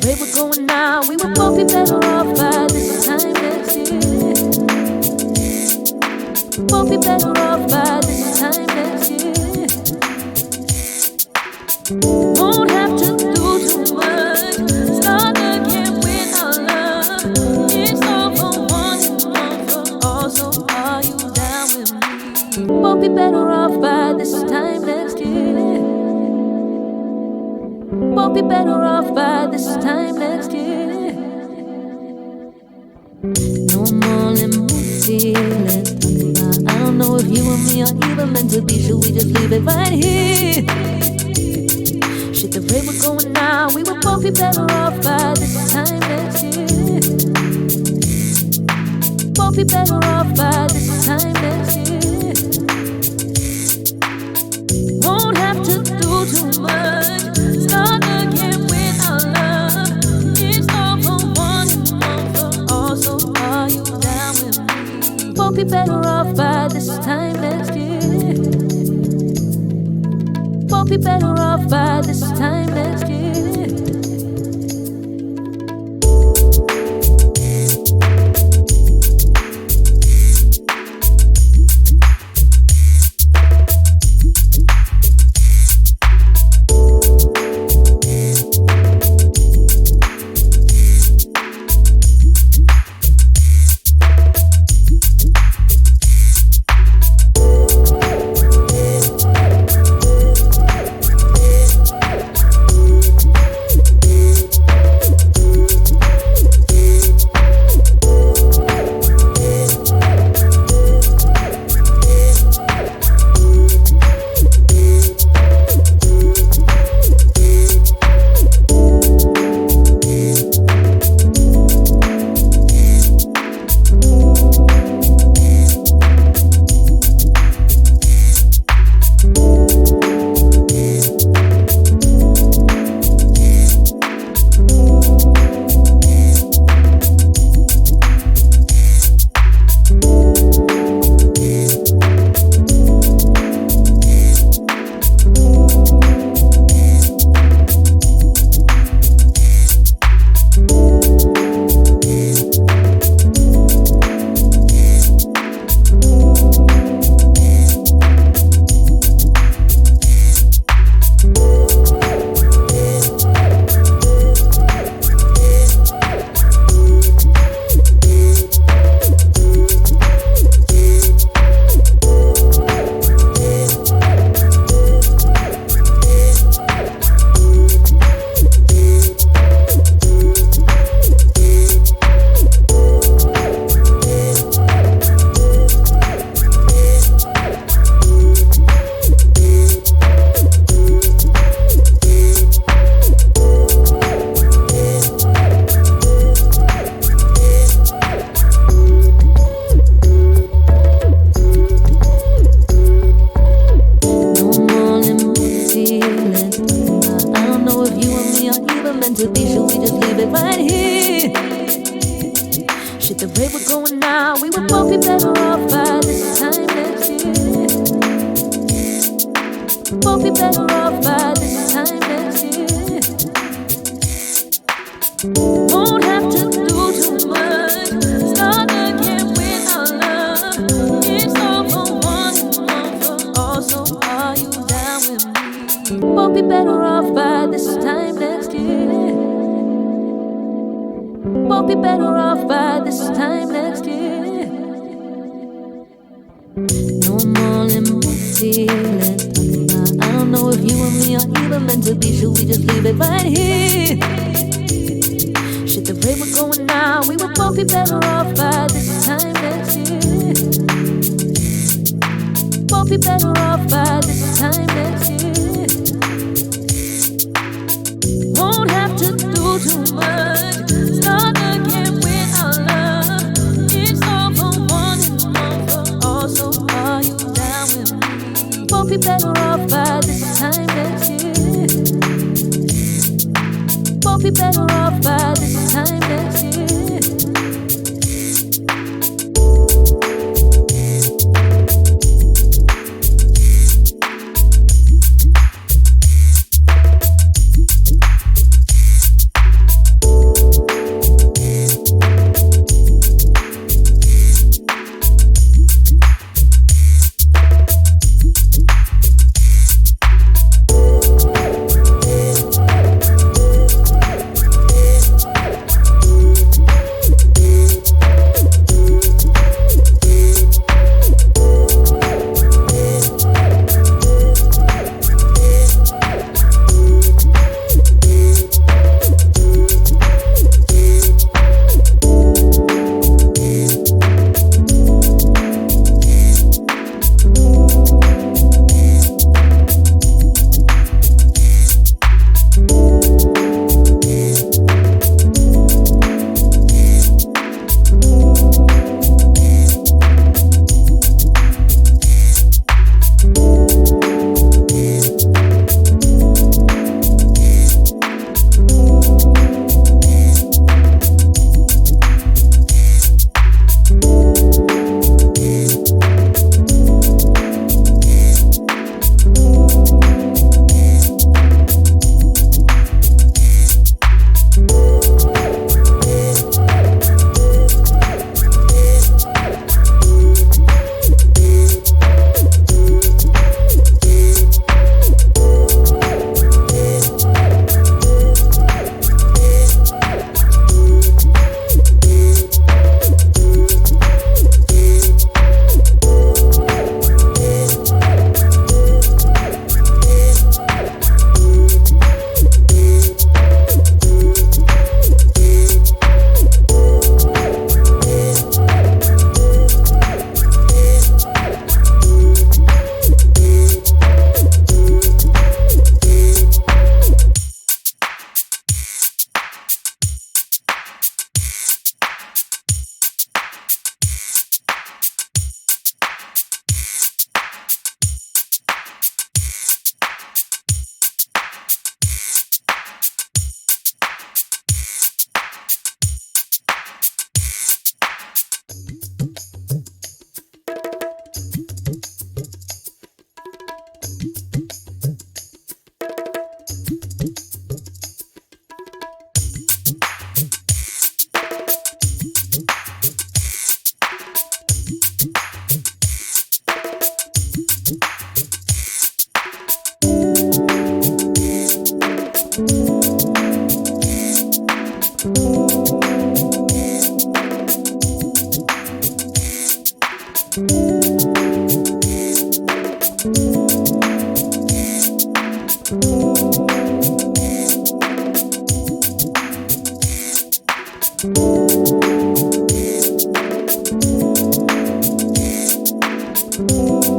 rate we're going now, we would both be better off by this time next year. Both be better off by this time next year. Won't have to do too much. Start again with our love. It's all for one and one for all. So are you down with me? Both be better off by this time next year. Both be better off by this time next year. No more limousine, let's talk about. I don't know if you and me are even meant to be. Should we just leave it right here? Shit, the rate we're going now, we would both be better off by this time next year. Both be better off by this time next year. Won't have to do too much. Start again with our love. It's all for one and one for all. So are you down with me? Both be better off by this time next year. Both be better off by this time next year. Both be better off by this time next year.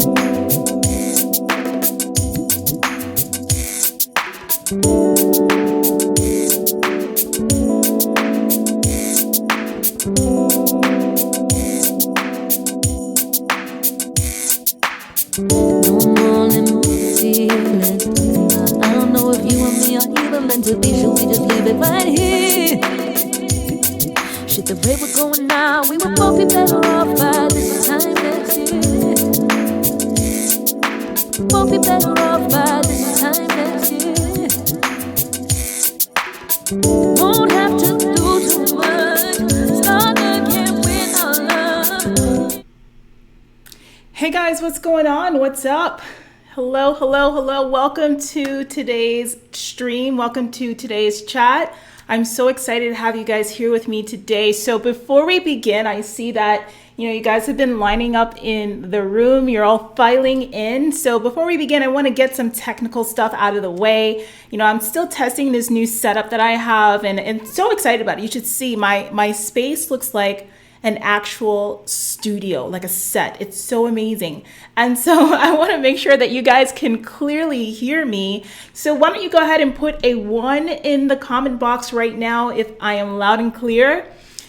No more limbo feelings. I don't know if you and me are even meant to be. Should we just leave it right here? Shit, the way we're going now, we would both be better off by this time next year. Both be better off by this time next year. Won't have to do too much. Start again with our love. Hey guys, what's going on? What's up? Hello. Welcome to today's stream. Welcome to today's chat. I'm so excited to have you guys here with me today. So before we begin, I see that you guys have been lining up in the room. You're all filing in. So before we begin, I want to get some technical stuff out of the way. I'm still testing this new setup that I have and so excited about it. You should see my space looks like an actual studio, like a set. It's so amazing. And so I want to make sure that you guys can clearly hear me. So why don't you go ahead and put a 1 in the comment box right now if I am loud and clear.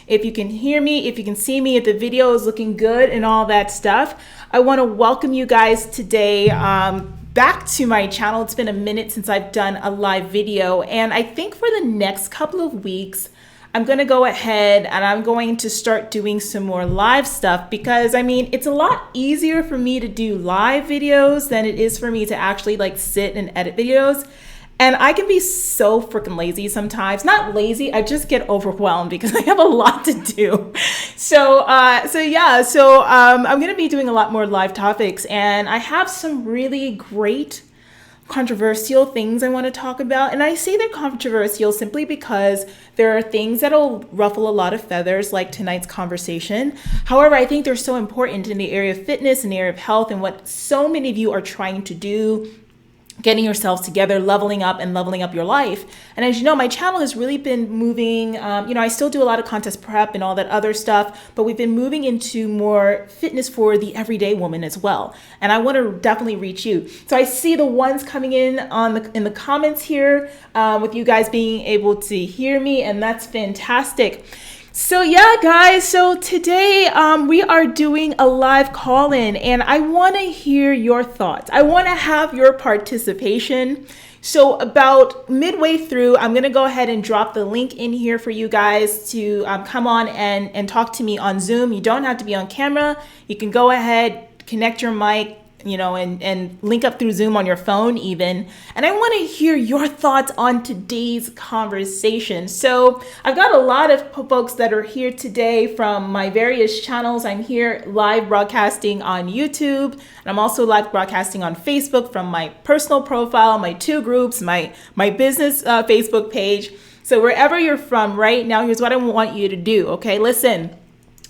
If you can hear me, if you can see me, if the video is looking good and all that stuff. I want to welcome you guys today back to my channel. It's been a minute since I've done a live video. And I think for the next couple of weeks, I'm going to go ahead and I'm going to start doing some more live stuff because it's a lot easier for me to do live videos than it is for me to actually sit and edit videos. And I can be so freaking lazy sometimes. Not lazy, I just get overwhelmed because I have a lot to do. So I'm going to be doing a lot more live topics, and I have some really great controversial things I want to talk about. And I say they're controversial simply because there are things that'll ruffle a lot of feathers, like tonight's conversation. However, I think they're so important in the area of fitness and the area of health and what so many of you are trying to do, getting yourselves together, leveling up your life. And as you know, my channel has really been moving, I still do a lot of contest prep and all that other stuff, but we've been moving into more fitness for the everyday woman as well. And I want to definitely reach you. So I see the ones coming in in the comments here with you guys being able to hear me, and that's fantastic. So yeah, guys, so today we are doing a live call-in, and I want to hear your thoughts. I want to have your participation. So about midway through, I'm going to go ahead and drop the link in here for you guys to come on and talk to me on Zoom. You don't have to be on camera. You can go ahead, connect your mic, and link up through Zoom on your phone even. And I want to hear your thoughts on today's conversation. So I've got a lot of folks that are here today from my various channels. I'm here live broadcasting on YouTube, and I'm also live broadcasting on Facebook from my personal profile, my 2 groups, my business Facebook page. So wherever you're from right now, here's what I want you to do. Okay, listen.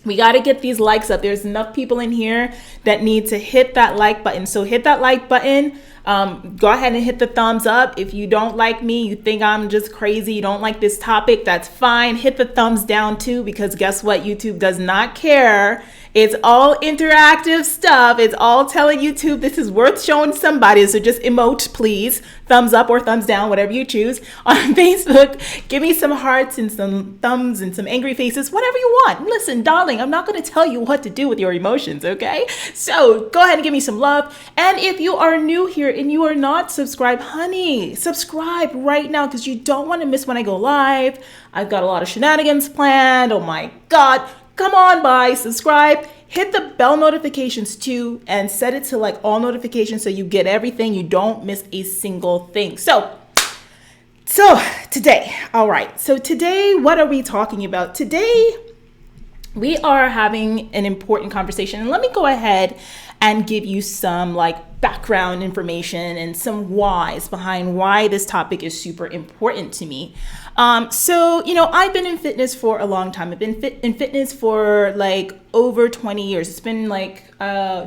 We got to get these likes up. There's enough people in here that need to hit that like button. So hit that like button. Go ahead and hit the thumbs up. If you don't like me, you think I'm just crazy, you don't like this topic, that's fine. Hit the thumbs down too, because guess what? YouTube does not care. It's all interactive stuff. It's all telling YouTube this is worth showing somebody. So just emote, please. Thumbs up or thumbs down, whatever you choose. On Facebook, give me some hearts and some thumbs and some angry faces, whatever you want. Listen, darling, I'm not going to tell you what to do with your emotions, okay? So go ahead and give me some love. And if you are new here and you are not subscribed, honey, subscribe right now because you don't want to miss when I go live. I've got a lot of shenanigans planned. Oh my God. Come on by, subscribe, hit the bell notifications too, and set it to all notifications so you get everything. You don't miss a single thing. So today, all right. So today, what are we talking about? Today, we are having an important conversation. And let me go ahead and give you some background information and some whys behind why this topic is super important to me. I've been in fitness for a long time. I've been in fitness for over 20 years. It's been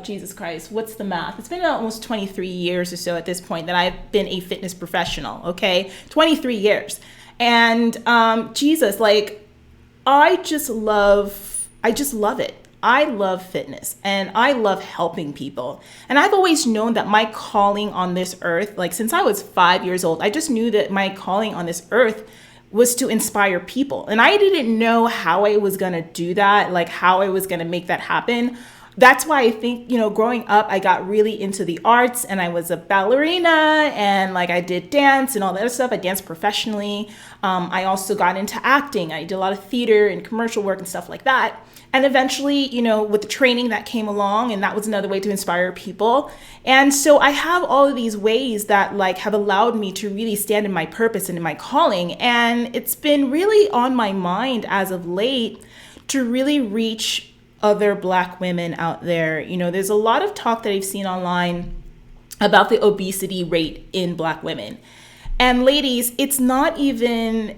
Jesus Christ, what's the math? It's been almost 23 years or so at this point that I've been a fitness professional, okay? 23 years. And I just love it. I love fitness and I love helping people. And I've always known that my calling on this earth, like since I was 5 years old, I just knew that my calling on this earth was to inspire people. And I didn't know how I was going to do that, like how I was going to make that happen. That's why I think, growing up, I got really into the arts and I was a ballerina and like I did dance and all that other stuff. I danced professionally. I also got into acting. I did a lot of theater and commercial work and stuff like that. And eventually, with the training that came along, and that was another way to inspire people. And so I have all of these ways that like have allowed me to really stand in my purpose and in my calling. And it's been really on my mind as of late to really reach other Black women out there. There's a lot of talk that I've seen online about the obesity rate in Black women. And ladies, it's not even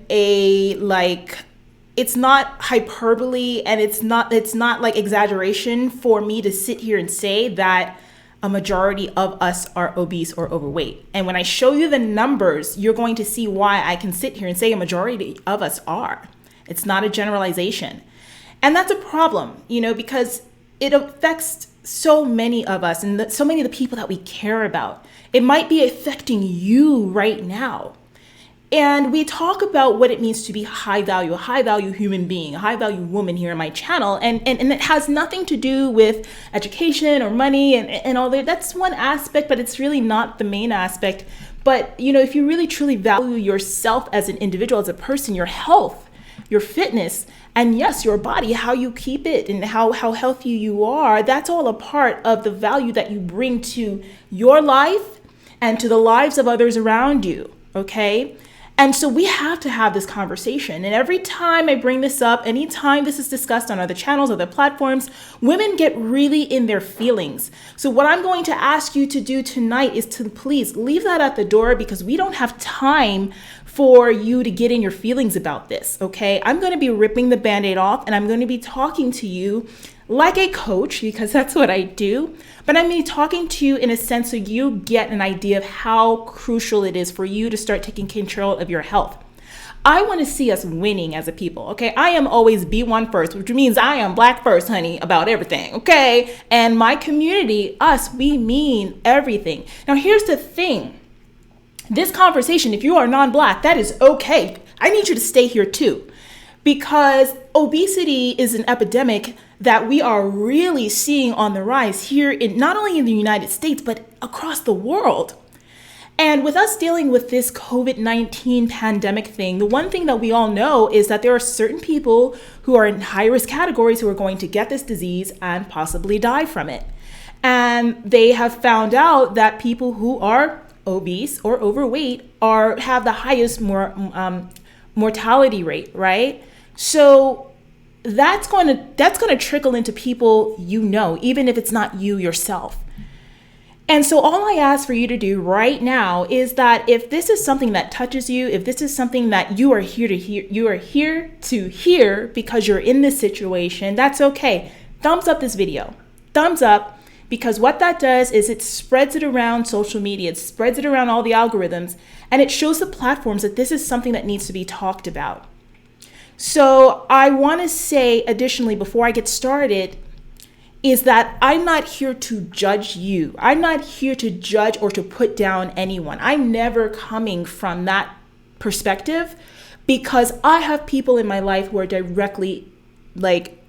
it's not hyperbole and it's not like exaggeration for me to sit here and say that a majority of us are obese or overweight. And when I show you the numbers, you're going to see why I can sit here and say a majority of us are. It's not a generalization. And that's a problem, because it affects so many of us and so many of the people that we care about. It might be affecting you right now. And we talk about what it means to be a high value human being, a high value woman here on my channel. And it has nothing to do with education or money and all that. That's one aspect, but it's really not the main aspect. But, if you really truly value yourself as an individual, as a person, your health, your fitness, and yes, your body, how you keep it and how healthy you are, that's all a part of the value that you bring to your life and to the lives of others around you, okay? And so we have to have this conversation. And every time I bring this up, anytime this is discussed on other channels, other platforms, women get really in their feelings. So what I'm going to ask you to do tonight is to please leave that at the door, because we don't have time for you to get in your feelings about this, okay? I'm going to be ripping the Band-Aid off, and I'm going to be talking to you like a coach, because that's what I do. But I'm going to be talking to you in a sense so you get an idea of how crucial it is for you to start taking control of your health. I want to see us winning as a people, okay? I am always B1 first, which means I am Black first, honey, about everything, okay? And my community, us, we mean everything. Now, here's the thing. This conversation, if you are non-Black, that is okay. I need you to stay here too, because obesity is an epidemic that we are really seeing on the rise here in not only in the United States, but across the world. And with us dealing with this COVID-19 pandemic thing, the one thing that we all know is that there are certain people who are in high-risk categories who are going to get this disease and possibly die from it. And they have found out that people who are obese or overweight have the highest mortality rate, right? So that's going to trickle into people even if it's not you yourself. And so all I ask for you to do right now is that if this is something that touches you, if this is something that you are here to hear because you're in this situation, that's okay. Thumbs up this video. Thumbs up, because what that does is it spreads it around social media, it spreads it around all the algorithms, and it shows the platforms that this is something that needs to be talked about. So I want to say additionally, before I get started, is that I'm not here to judge you. I'm not here to judge or to put down anyone. I'm never coming from that perspective, because I have people in my life who are directly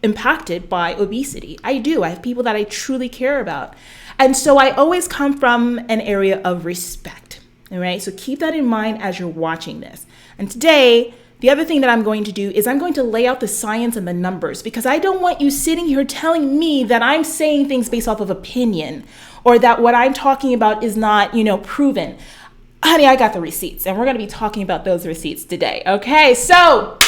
impacted by obesity. I do. I have people that I truly care about. And so I always come from an area of respect. All right. So keep that in mind as you're watching this. And today, the other thing that I'm going to do is I'm going to lay out the science and the numbers, because I don't want you sitting here telling me that I'm saying things based off of opinion, or that what I'm talking about is not, proven. Honey, I got the receipts, and we're going to be talking about those receipts today. Okay, so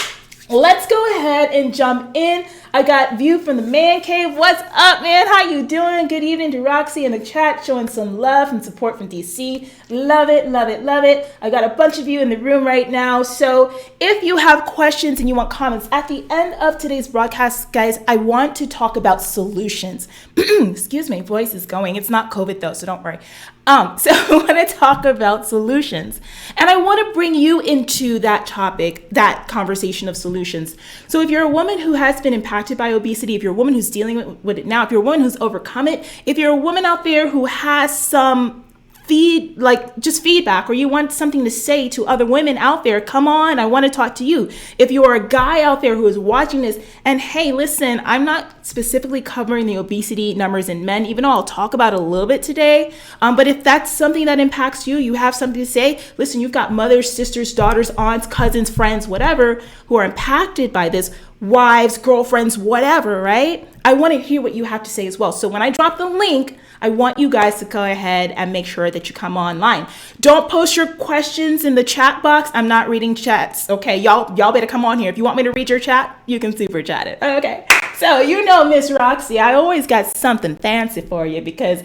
let's go ahead and jump in. I got View from the Man Cave. What's up, man? How you doing? Good evening to Roxy in the chat, showing some love and support from DC. Love it, love it, love it. I got a bunch of you in the room right now. So if you have questions and you want comments, at the end of today's broadcast, guys, I want to talk about solutions. Excuse me, voice is going. It's not COVID though, so don't worry. So I want to talk about solutions, and I want to bring you into that topic, that conversation of solutions. So if you're a woman who has been impacted by obesity, if you're a woman who's dealing with it now, if you're a woman who's overcome it, if you're a woman out there who has some feedback, or you want something to say to other women out there, come on, I want to talk to you. If you're a guy out there who is watching this, and hey, listen, I'm not specifically covering the obesity numbers in men, even though I'll talk about it a little bit today. But if that's something that impacts you, you have something to say, listen, you've got mothers, sisters, daughters, aunts, cousins, friends, whatever, who are impacted by this, wives, girlfriends, whatever, right? I want to hear what you have to say as well. So when I drop the link, I want you guys to go ahead and make sure that you come online. Don't post your questions in the chat box. I'm not reading chats. Okay, y'all better come on here. If you want me to read your chat, you can super chat it. Okay. So you know, Miss Roxy, I always got something fancy for you because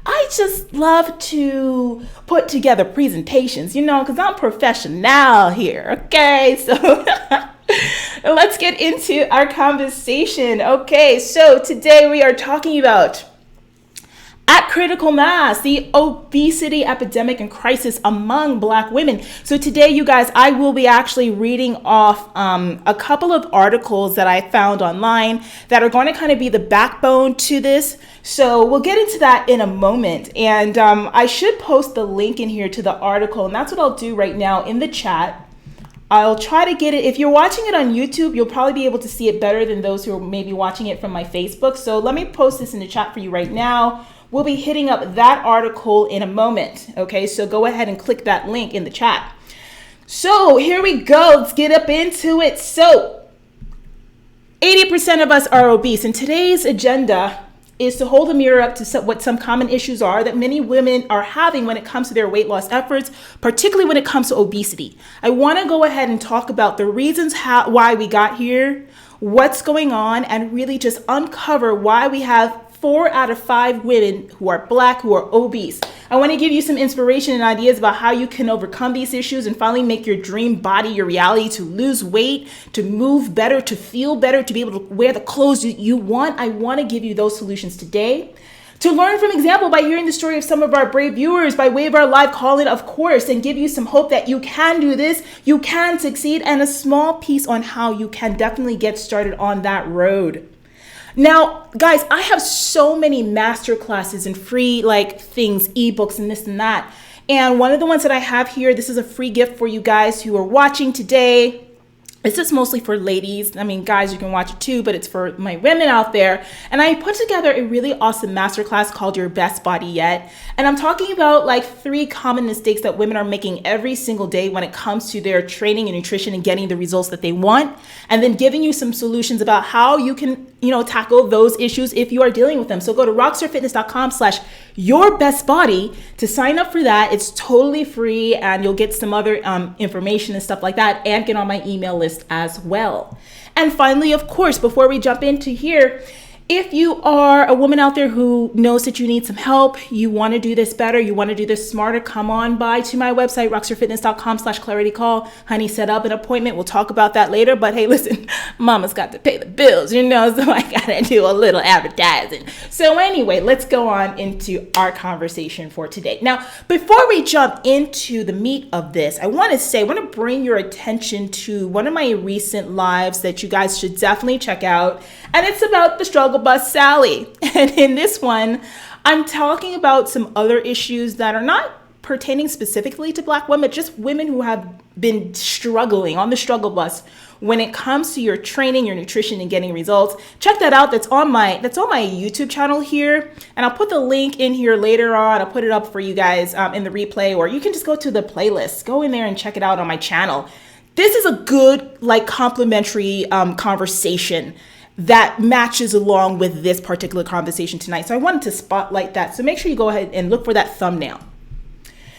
I just love to put together presentations, because I'm professional here. Okay, so let's get into our conversation. Okay, so today we are talking about at critical mass, the obesity epidemic and crisis among Black women. So today, you guys, I will be actually reading off a couple of articles that I found online that are going to kind of be the backbone to this. So we'll get into that in a moment. And I should post the link in here to the article. And that's what I'll do right now in the chat. I'll try to get it. If you're watching it on YouTube, you'll probably be able to see it better than those who are maybe watching it from my Facebook. So let me post this in the chat for you right now. We'll be hitting up that article in a moment. Okay, so go ahead and click that link in the chat. So here we go. Let's get up into it. So 80% of us are obese, and today's agenda is to hold a mirror up to what some common issues are that many women are having when it comes to their weight loss efforts, particularly when it comes to obesity. I want to go ahead and talk about the reasons why we got here, what's going on, and really just uncover why we have 4 out of 5 women who are Black who are obese. I want to give you some inspiration and ideas about how you can overcome these issues and finally make your dream body your reality, to lose weight, to move better, to feel better, to be able to wear the clothes you want. I want to give you those solutions today. To learn from example by hearing the story of some of our brave viewers by way of our live call-in, of course, and give you some hope that you can do this, you can succeed, and a small piece on how you can definitely get started on that road. Now, guys, I have so many master classes and free things, ebooks and this and that. And one of the ones that I have here, this is a free gift for you guys who are watching today. This is mostly for ladies. I mean, guys, you can watch it too, but it's for my women out there. And I put together a really awesome masterclass called Your Best Body Yet. And I'm talking about 3 common mistakes that women are making every single day when it comes to their training and nutrition and getting the results that they want. And then giving you some solutions about how you can, tackle those issues if you are dealing with them. So go to rockstarfitness.com/yourbestbody to sign up for that. It's totally free, and you'll get some other information and stuff like that, and get on my email list as well. And finally, of course, before we jump into here, if you are a woman out there who knows that you need some help, you want to do this better, you want to do this smarter, come on by to my website, rockstarfitness.com/claritycall. Honey, set up an appointment. We'll talk about that later. But hey, listen, mama's got to pay the bills, so I got to do a little advertising. So anyway, let's go on into our conversation for today. Now, before we jump into the meat of this, I want to bring your attention to one of my recent lives that you guys should definitely check out. And it's about the struggle bus Sally. And in this one, I'm talking about some other issues that are not pertaining specifically to Black women, just women who have been struggling on the struggle bus when it comes to your training, your nutrition, and getting results. Check that out. That's on my YouTube channel here. And I'll put the link in here later on. I'll put it up for you guys in the replay, or you can just go to the playlist. Go in there and check it out on my channel. This is a good, complimentary conversation that matches along with this particular conversation tonight. So I wanted to spotlight that. So make sure you go ahead and look for that thumbnail.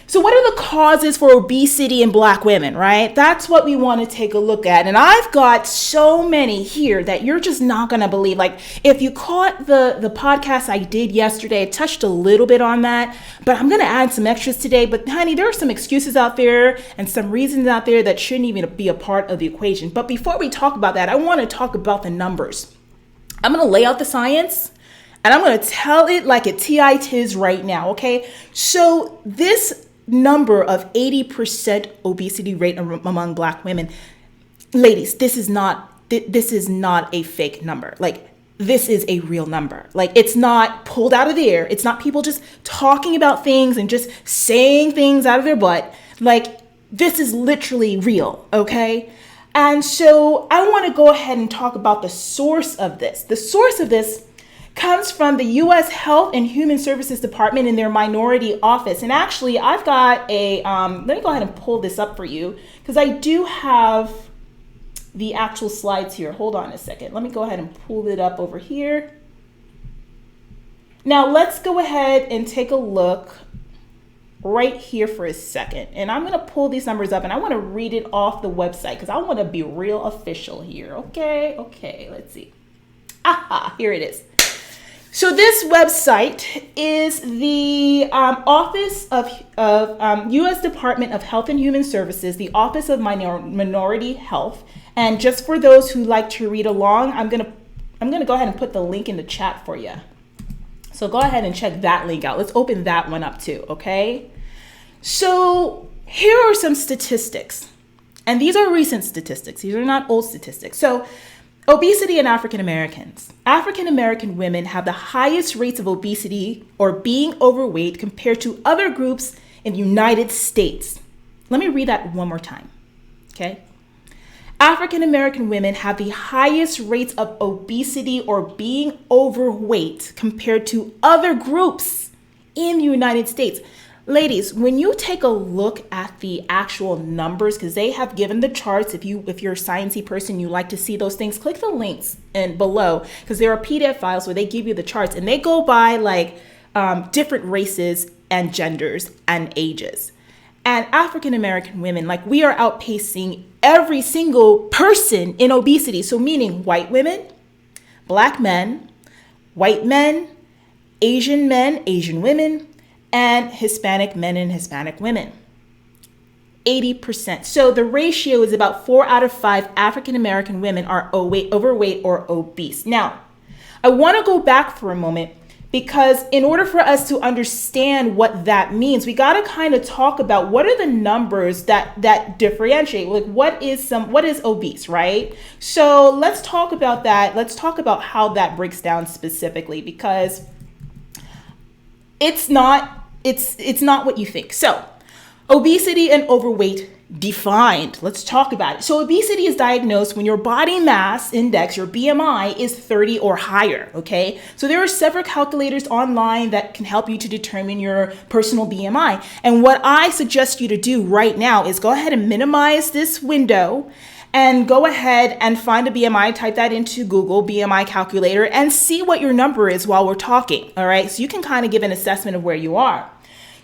So what are the causes for obesity in Black women, right? That's what we want to take a look at. And I've got so many here that you're just not going to believe. If you caught the podcast I did yesterday, I touched a little bit on that, but I'm going to add some extras today. But honey, there are some excuses out there and some reasons out there that shouldn't even be a part of the equation. But before we talk about that, I want to talk about the numbers. I'm going to lay out the science, And I'm going to tell it like it tis right now, okay? So this number of 80% obesity rate among Black women, ladies, this is not a fake number. Like, this is a real number. Like, it's not pulled out of the air. It's not people just talking about things and just saying things out of their butt. Like, this is literally real, okay? And so I want to go ahead and talk about the source of this. The source of this comes from the U.S. Health and Human Services Department in their minority office. And actually, I've got a, let me go ahead and pull this up for you, because I do have the actual slides here. Hold on a second. Let me go ahead and pull it up over here. Now let's go ahead and take a look right here for a second. And I'm going to pull these numbers up and I want to read it off the website because I want to be real official here. Okay, let's see. Aha, here it is. So this website is the Office of U.S. Department of Health and Human Services, the Office of Minority Health. And just for those who like to read along, I'm gonna go ahead and put the link in the chat for you. So go ahead and check that link out. Let's open that one up too, okay? So here are some statistics. And these are recent statistics. These are not old statistics. So obesity in African Americans. African American women have the highest rates of obesity or being overweight compared to other groups in the United States. Let me read that one more time, okay? African American women have the highest rates of obesity or being overweight compared to other groups in the United States. Ladies, when you take a look at the actual numbers, because they have given the charts, if you're a sciencey person, you like to see those things, click the links and below, because there are PDF files where they give you the charts and they go by like different races and genders and ages. And African American women, like, we are outpacing every single person in obesity. So meaning white women, Black men, white men, Asian women, and Hispanic men and Hispanic women. 80%. So the ratio is about 4 out of 5 African American women are overweight or obese. Now, I want to go back for a moment, because in order for us to understand what that means, we got to kind of talk about what are the numbers that differentiate. Like, what is obese, right? So let's talk about that. Let's talk about how that breaks down specifically, because it's not what you think. So obesity and overweight defined. Let's talk about it. So obesity is diagnosed when your body mass index, your BMI, is 30 or higher, okay? So there are several calculators online that can help you to determine your personal BMI. And what I suggest you to do right now is go ahead and minimize this window and go ahead and find a BMI, type that into Google, BMI calculator, and see what your number is while we're talking, all right? So you can kind of give an assessment of where you are.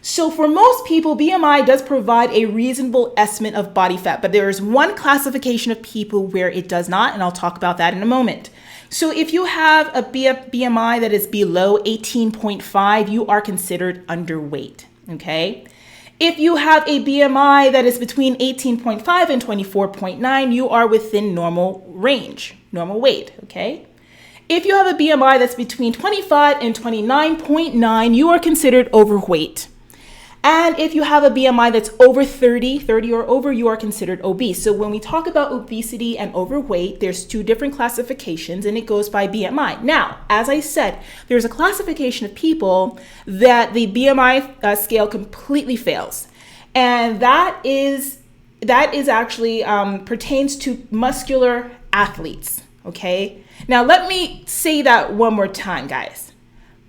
So for most people, BMI does provide a reasonable estimate of body fat, but there is one classification of people where it does not, and I'll talk about that in a moment. So if you have a BMI that is below 18.5, you are considered underweight, okay? If you have a BMI that is between 18.5 and 24.9, you are within normal range, normal weight, okay? If you have a BMI that's between 25 and 29.9, you are considered overweight. And if you have a BMI that's over 30 or over, you are considered obese. So when we talk about obesity and overweight, there's two different classifications and it goes by BMI. Now, as I said, there's a classification of people that the BMI scale completely fails. And that is actually pertains to muscular athletes, okay? Now, let me say that one more time, guys.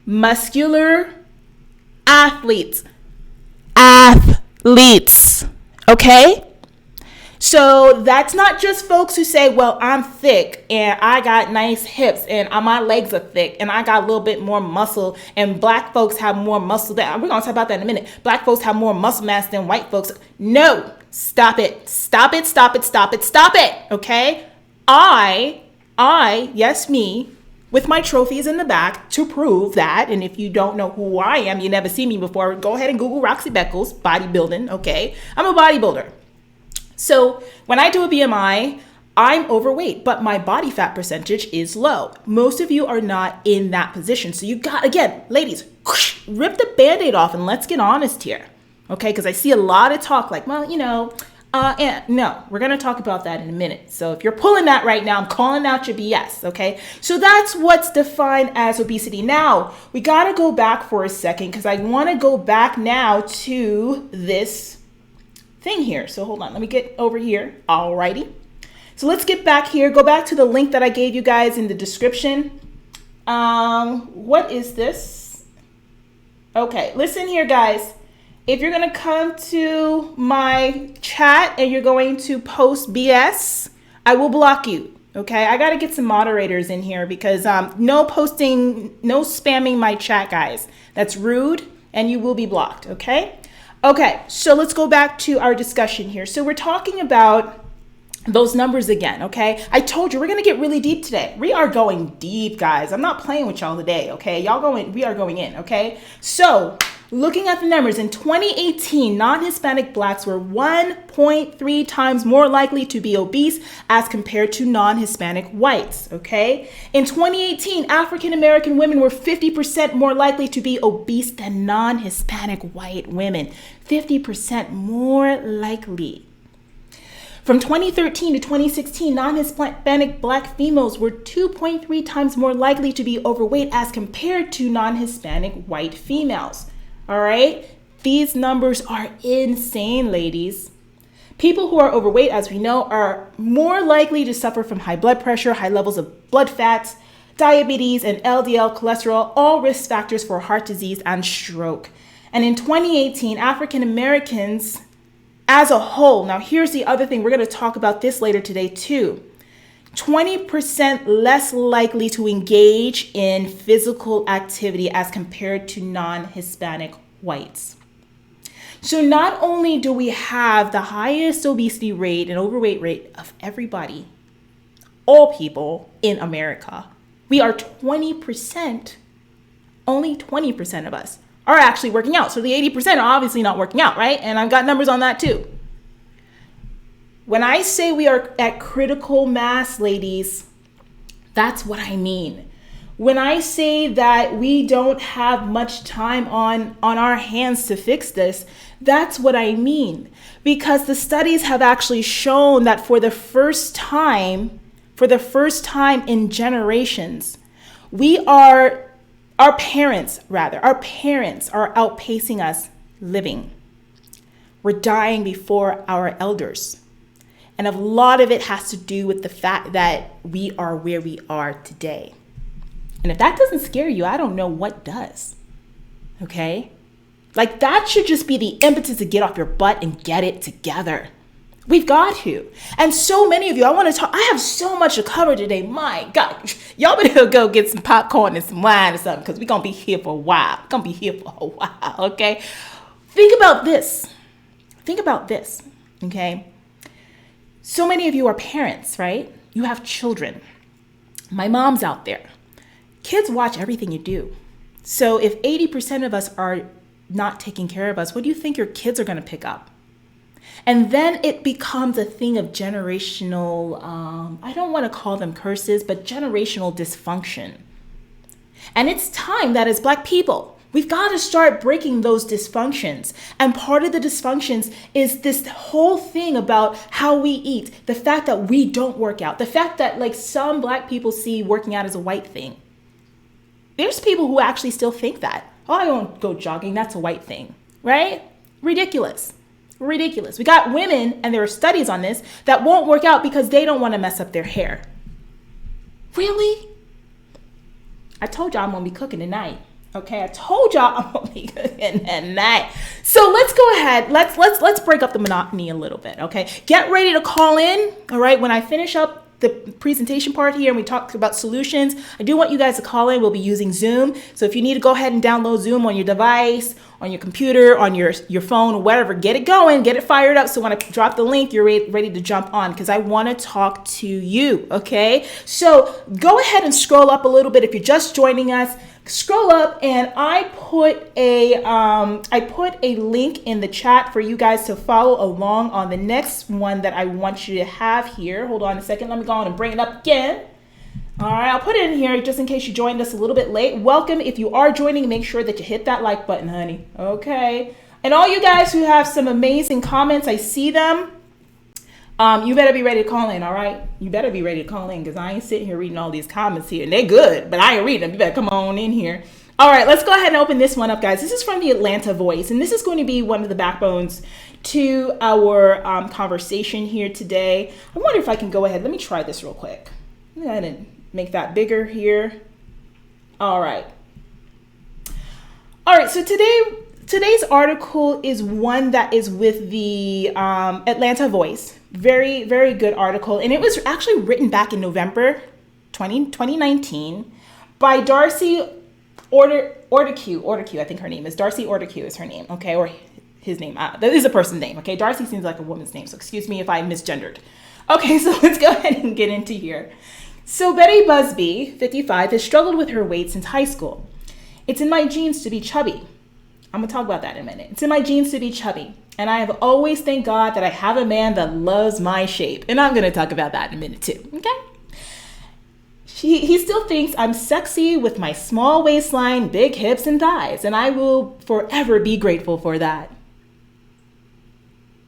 Muscular athletes. Okay? So that's not just folks who say, well, I'm thick and I got nice hips and my legs are thick and I got a little bit more muscle, and Black folks have more muscle than, we're going to talk about that in a minute. Black folks have more muscle mass than white folks. No, stop it, okay? Yes, me, with my trophies in the back to prove that. And if you don't know who I am, you never seen me before, go ahead and Google Roxy Beckles, bodybuilding, okay? I'm a bodybuilder. So when I do a BMI, I'm overweight, but my body fat percentage is low. Most of you are not in that position. So you got, again, ladies, rip the Band-Aid off and let's get honest here. Okay, because I see a lot of talk like, well, no, we're going to talk about that in a minute. So if you're pulling that right now, I'm calling out your BS, okay? So that's what's defined as obesity. Now, we got to go back for a second because I want to go back now to this thing here. So hold on, let me get over here. Alrighty. So let's get back here. Go back to the link that I gave you guys in the description. What is this? Okay, listen here, guys. If you're going to come to my chat and you're going to post BS, I will block you. Okay, I got to get some moderators in here because no posting, no spamming my chat, guys. That's rude and you will be blocked. Okay. Okay, so let's go back to our discussion here. So we're talking about those numbers again, okay? I told you we're gonna get really deep today. We are going deep, guys. I'm not playing with y'all today, okay? We are going in, okay? So, looking at the numbers, in 2018, non-Hispanic blacks were 1.3 times more likely to be obese as compared to non-Hispanic whites, okay? In 2018, African-American women were 50% more likely to be obese than non-Hispanic white women. 50% more likely. From 2013 to 2016, non-Hispanic black females were 2.3 times more likely to be overweight as compared to non-Hispanic white females. All right? These numbers are insane, ladies. People who are overweight, as we know, are more likely to suffer from high blood pressure, high levels of blood fats, diabetes, and LDL cholesterol, all risk factors for heart disease and stroke. And in 2018, African Americans as a whole, now here's the other thing, we're going to talk about this later today too. 20% less likely to engage in physical activity as compared to non-Hispanic whites. So not only do we have the highest obesity rate and overweight rate of everybody, all people in America, we are 20%, only 20% of us are actually working out. So the 80% are obviously not working out, right? And I've got numbers on that too. When I say we are at critical mass, ladies, that's what I mean. When I say that we don't have much time on our hands to fix this, that's what I mean. Because the studies have actually shown that for the first time in generations, our parents are outpacing us living. We're dying before our elders. And a lot of it has to do with the fact that we are where we are today. And if that doesn't scare you, I don't know what does. Okay? Like that should just be the impetus to get off your butt and get it together. We've got to. And so many of you, I have so much to cover today. My God, y'all better go get some popcorn and some wine or something because we're going to be here for a while. Okay? Think about this, okay? So many of you are parents, right? You have children. My mom's out there. Kids watch everything you do. So if 80% of us are not taking care of us, what do you think your kids are going to pick up? And then it becomes a thing of generational, I don't want to call them curses, but generational dysfunction. And it's time that as Black people, we've got to start breaking those dysfunctions. And part of the dysfunctions is this whole thing about how we eat, the fact that we don't work out, the fact that like some Black people see working out as a white thing. There's people who actually still think that. Oh, I don't go jogging, that's a white thing, right? Ridiculous. We got women, and there are studies on this, that won't work out because they don't want to mess up their hair. Really? I told y'all I'm going to be cooking tonight. Okay, I told y'all I'm going to be cooking tonight. So let's go ahead. Let's break up the monotony a little bit, okay? Get ready to call in, all right? When I finish up the presentation part here and we talk about solutions, I do want you guys to call in. We'll be using Zoom. So if you need to go ahead and download Zoom on your device, on your computer, on your phone, or whatever, get it going, get it fired up. So when I drop the link, you're ready to jump on because I want to talk to you, okay? So go ahead and scroll up a little bit if you're just joining us. Scroll up, and I put a link in the chat for you guys to follow along on the next one that I want you to have here. Hold on a second. Let me go on and bring it up again. All right, I'll put it in here just in case you joined us a little bit late. Welcome. If you are joining, make sure that you hit that like button, honey. Okay. And all you guys who have some amazing comments, I see them. You better be ready to call in, all right? You better be ready to call in, because I ain't sitting here reading all these comments here. And they're good, but I ain't reading them. You better come on in here. All right, let's go ahead and open this one up, guys. This is from the Atlanta Voice, and this is going to be one of the backbones to our conversation here today. I wonder if I can go ahead. Let me try this real quick. Go ahead and make that bigger here. All right. All right, so today's article is one that is with the Atlanta Voice. Very, very good article. And it was actually written back in November 2019 by Darcy Orteque, I think her name is. Darcy Orteque is her name, okay? Or his name. That is a person's name, okay? Darcy seems like a woman's name, so excuse me if I misgendered. Okay, so let's go ahead and get into here. So Betty Busby, 55, has struggled with her weight since high school. It's in my genes to be chubby. I'm going to talk about that in a minute. It's in my genes to be chubby. And I have always thanked God that I have a man that loves my shape. And I'm going to talk about that in a minute too, okay? He still thinks I'm sexy with my small waistline, big hips, and thighs. And I will forever be grateful for that.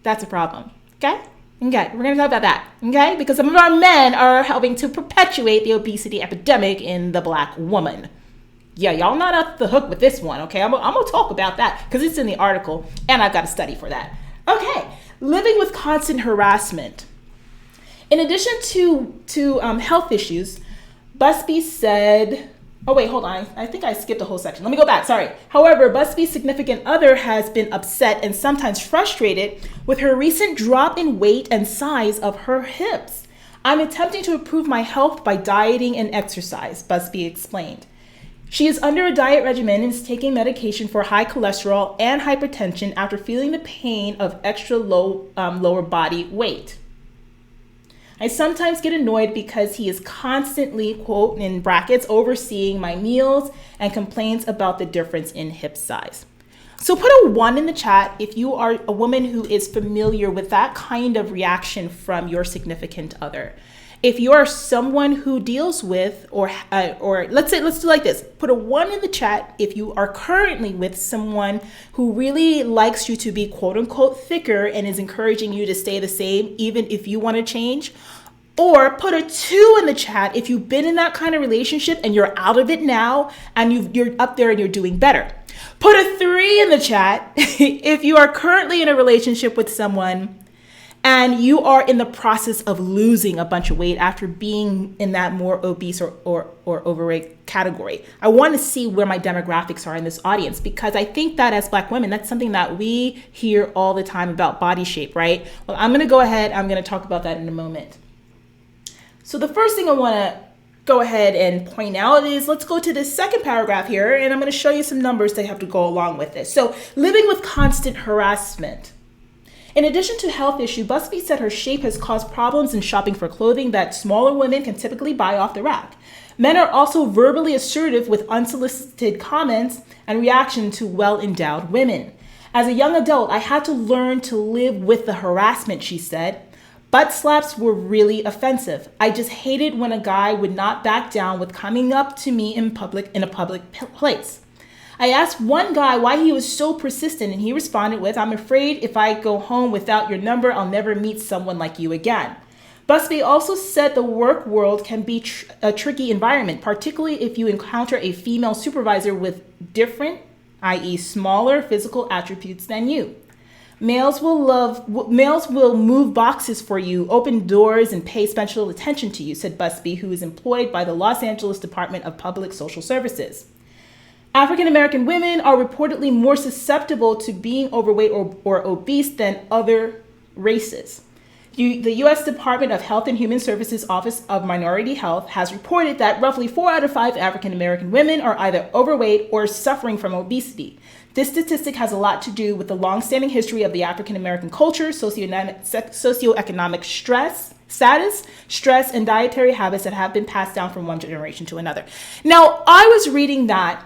That's a problem, okay? Okay, we're going to talk about that, okay? Because some of our men are helping to perpetuate the obesity epidemic in the Black woman. Yeah, y'all not off the hook with this one, okay? I'm gonna talk about that because it's in the article and I've got a study for that. Okay, living with constant harassment. In addition to health issues, Busby said, oh wait, hold on. I think I skipped a whole section. Let me go back, sorry. However, Busby's significant other has been upset and sometimes frustrated with her recent drop in weight and size of her hips. I'm attempting to improve my health by dieting and exercise, Busby explained. She is under a diet regimen and is taking medication for high cholesterol and hypertension after feeling the pain of extra lower body weight. I sometimes get annoyed because he is constantly, quote, in brackets, overseeing my meals and complains about the difference in hip size. So put a 1 in the chat if you are a woman who is familiar with that kind of reaction from your significant other. If you are someone who deals with, or let's do like this, put a 1 in the chat if you are currently with someone who really likes you to be quote unquote thicker and is encouraging you to stay the same even if you want to change. Or put a 2 in the chat if you've been in that kind of relationship and you're out of it now and you're up there and you're doing better. Put a 3 in the chat if you are currently in a relationship with someone and you are in the process of losing a bunch of weight after being in that more obese or overweight category. I want to see where my demographics are in this audience, because I think that as Black women, that's something that we hear all the time about body shape, right? Well, I'm going to go ahead. I'm going to talk about that in a moment. So the first thing I want to go ahead and point out is, let's go to the second paragraph here, and I'm going to show you some numbers that have to go along with this. So living with constant harassment. In addition to health issue, Busby said her shape has caused problems in shopping for clothing that smaller women can typically buy off the rack. Men are also verbally assertive with unsolicited comments and reaction to well-endowed women. As a young adult, I had to learn to live with the harassment, she said. Butt slaps were really offensive. I just hated when a guy would not back down with coming up to me in a public place. I asked one guy why he was so persistent, and he responded with, I'm afraid if I go home without your number, I'll never meet someone like you again. Busby also said the work world can be a tricky environment, particularly if you encounter a female supervisor with different, i.e. smaller physical attributes than you. Males will move boxes for you, open doors, and pay special attention to you, said Busby, who is employed by the Los Angeles Department of Public Social Services. African American women are reportedly more susceptible to being overweight or obese than other races. The U.S. Department of Health and Human Services Office of Minority Health has reported that roughly 4 out of 5 African American women are either overweight or suffering from obesity. This statistic has a lot to do with the long-standing history of the African American culture, socioeconomic stress, status, stress, and dietary habits that have been passed down from one generation to another. Now, I was reading that,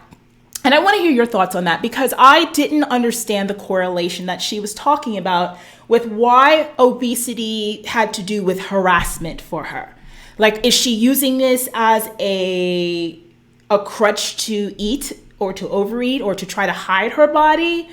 and I want to hear your thoughts on that, because I didn't understand the correlation that she was talking about with why obesity had to do with harassment for her. Like, is she using this as a crutch to eat or to overeat or to try to hide her body?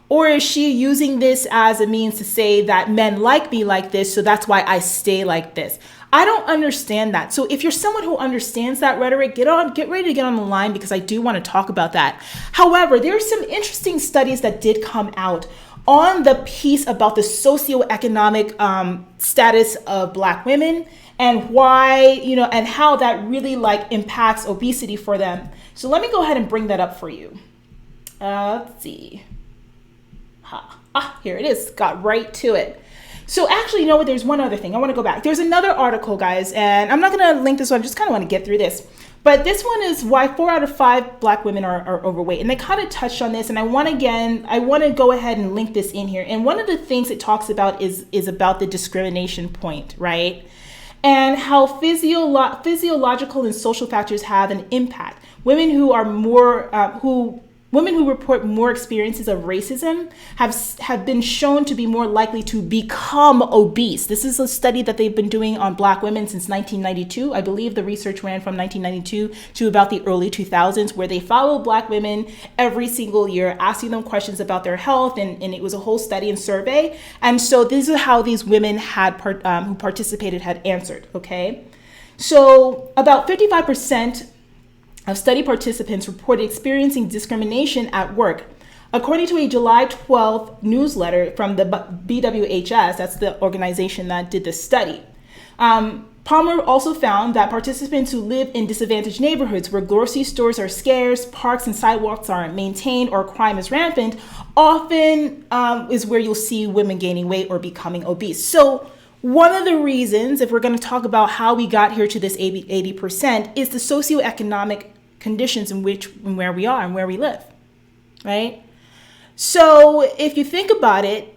Or is she using this as a means to say that men like me like this, so that's why I stay like this? I don't understand that. So if you're someone who understands that rhetoric, get ready to get on the line, because I do want to talk about that. However, there are some interesting studies that did come out on the piece about the socioeconomic status of Black women and why, and how that really like impacts obesity for them. So let me go ahead and bring that up for you. Let's see. Here it is. Got right to it. So actually, you know what? There's one other thing. I want to go back. There's another article, guys, and I'm not going to link this one. I just kind of want to get through this. But this one is why 4 out of 5 Black women are overweight. And they kind of touched on this. And I want to go ahead and link this in here. And one of the things it talks about is about the discrimination point, right? And how physiological and social factors have an impact. Women who are women who report more experiences of racism have been shown to be more likely to become obese. This is a study that they've been doing on Black women since 1992. I believe the research ran from 1992 to about the early 2000s, where they followed Black women every single year, asking them questions about their health, and it was a whole study and survey. And so this is how these women who participated had answered, okay? So about 55% of study participants reported experiencing discrimination at work. According to a July 12th newsletter from the BWHS, that's the organization that did this study. Palmer also found that participants who live in disadvantaged neighborhoods where grocery stores are scarce, parks and sidewalks aren't maintained, or crime is rampant, often is where you'll see women gaining weight or becoming obese. So one of the reasons, if we're going to talk about how we got here to this 80%, is the socioeconomic conditions in where we are and where we live, right? So if you think about it,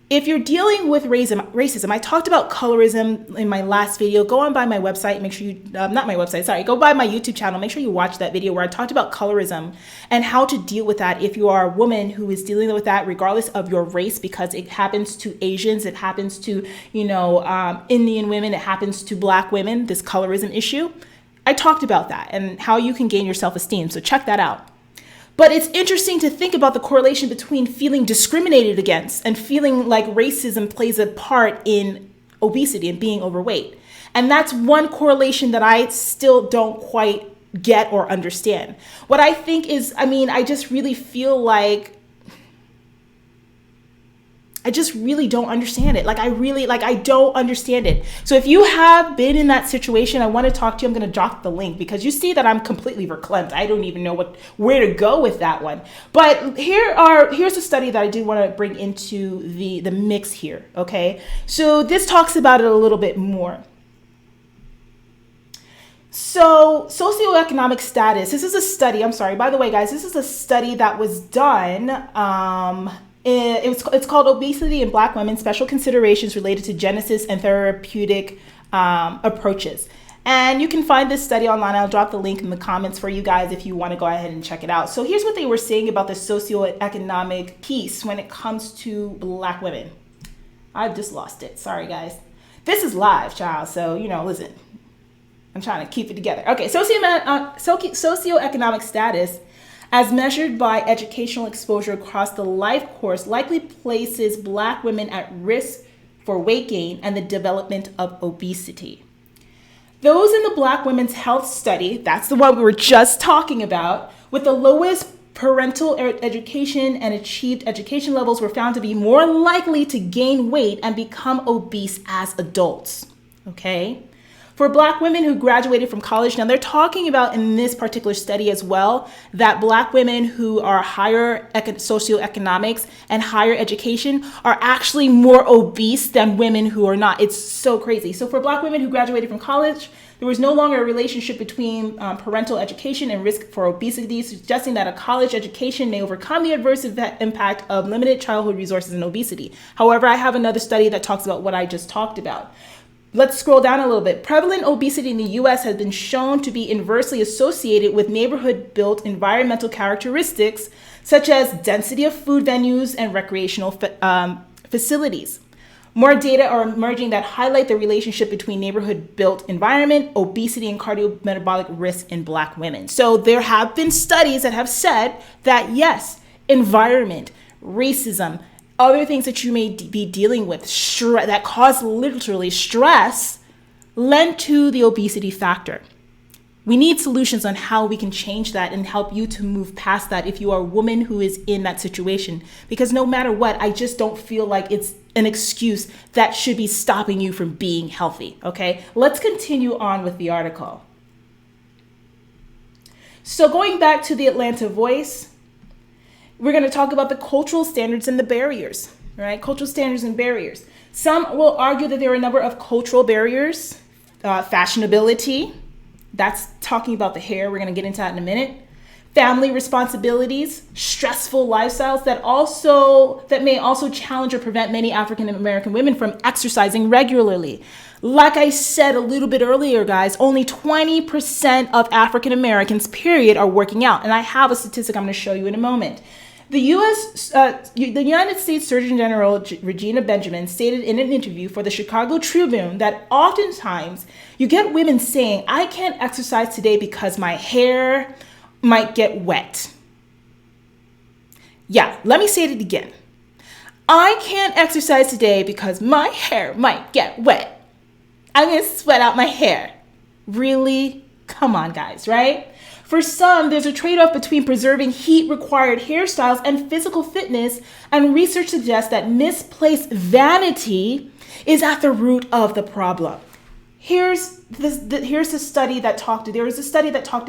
if you're dealing with racism, I talked about colorism in my last video. Go on by my website, make sure you, not my website, sorry, go by my YouTube channel, make sure you watch that video where I talked about colorism and how to deal with that if you are a woman who is dealing with that regardless of your race, because it happens to Asians, it happens to, Indian women, it happens to Black women, this colorism issue. I talked about that and how you can gain your self-esteem, so check that out. But it's interesting to think about the correlation between feeling discriminated against and feeling like racism plays a part in obesity and being overweight. And that's one correlation that I still don't quite get or understand. What I think is, I just really feel like I just really don't understand it. I don't understand it. So if you have been in that situation, I want to talk to you. I'm going to drop the link because you see that I'm completely verklempt. I don't even know where to go with that one. But here's a study that I do want to bring into the mix here. Okay. So this talks about it a little bit more. So socioeconomic status, this is a study. I'm sorry, by the way, guys, this is a study that was done, it's called Obesity in Black Women, Special Considerations Related to Genesis and Therapeutic Approaches. And you can find this study online. I'll drop the link in the comments for you guys if you want to go ahead and check it out. So here's what they were saying about the socioeconomic piece when it comes to Black women. I've just lost it. Sorry, guys. This is live, child. So, listen, I'm trying to keep it together. Okay, socioeconomic status as measured by educational exposure across the life course likely places Black women at risk for weight gain and the development of obesity. Those in the Black Women's Health Study, that's the one we were just talking about, with the lowest parental education and achieved education levels were found to be more likely to gain weight and become obese as adults, okay? For Black women who graduated from college, now they're talking about in this particular study as well, that Black women who are higher socioeconomics and higher education are actually more obese than women who are not. It's so crazy. So for Black women who graduated from college, there was no longer a relationship between parental education and risk for obesity, suggesting that a college education may overcome the adverse impact of limited childhood resources and obesity. However, I have another study that talks about what I just talked about. Let's scroll down a little bit. Prevalent obesity in the US has been shown to be inversely associated with neighborhood-built environmental characteristics such as density of food venues and recreational facilities. More data are emerging that highlight the relationship between neighborhood-built environment, obesity, and cardiometabolic risk in Black women. So there have been studies that have said that yes, environment, racism, other things that you may be dealing with that cause literally stress lend to the obesity factor. We need solutions on how we can change that and help you to move past that if you are a woman who is in that situation. Because no matter what, I just don't feel like it's an excuse that should be stopping you from being healthy, okay? Let's continue on with the article. So going back to the Atlanta Voice, we're going to talk about the cultural standards and the barriers, right? Cultural standards and barriers. Some will argue that there are a number of cultural barriers, fashionability. That's talking about the hair. We're going to get into that in a minute. Family responsibilities, stressful lifestyles that may also challenge or prevent many African American women from exercising regularly. Like I said a little bit earlier, guys, only 20% of African Americans, period, are working out. And I have a statistic I'm going to show you in a moment. The United States Surgeon General Regina Benjamin stated in an interview for the Chicago Tribune that oftentimes you get women saying, I can't exercise today because my hair might get wet. Yeah, let me say it again. I can't exercise today because my hair might get wet. I'm going to sweat out my hair. Really? Come on, guys, right? For some, there's a trade-off between preserving heat-required hairstyles and physical fitness, and research suggests that misplaced vanity is at the root of the problem. There was a study that talked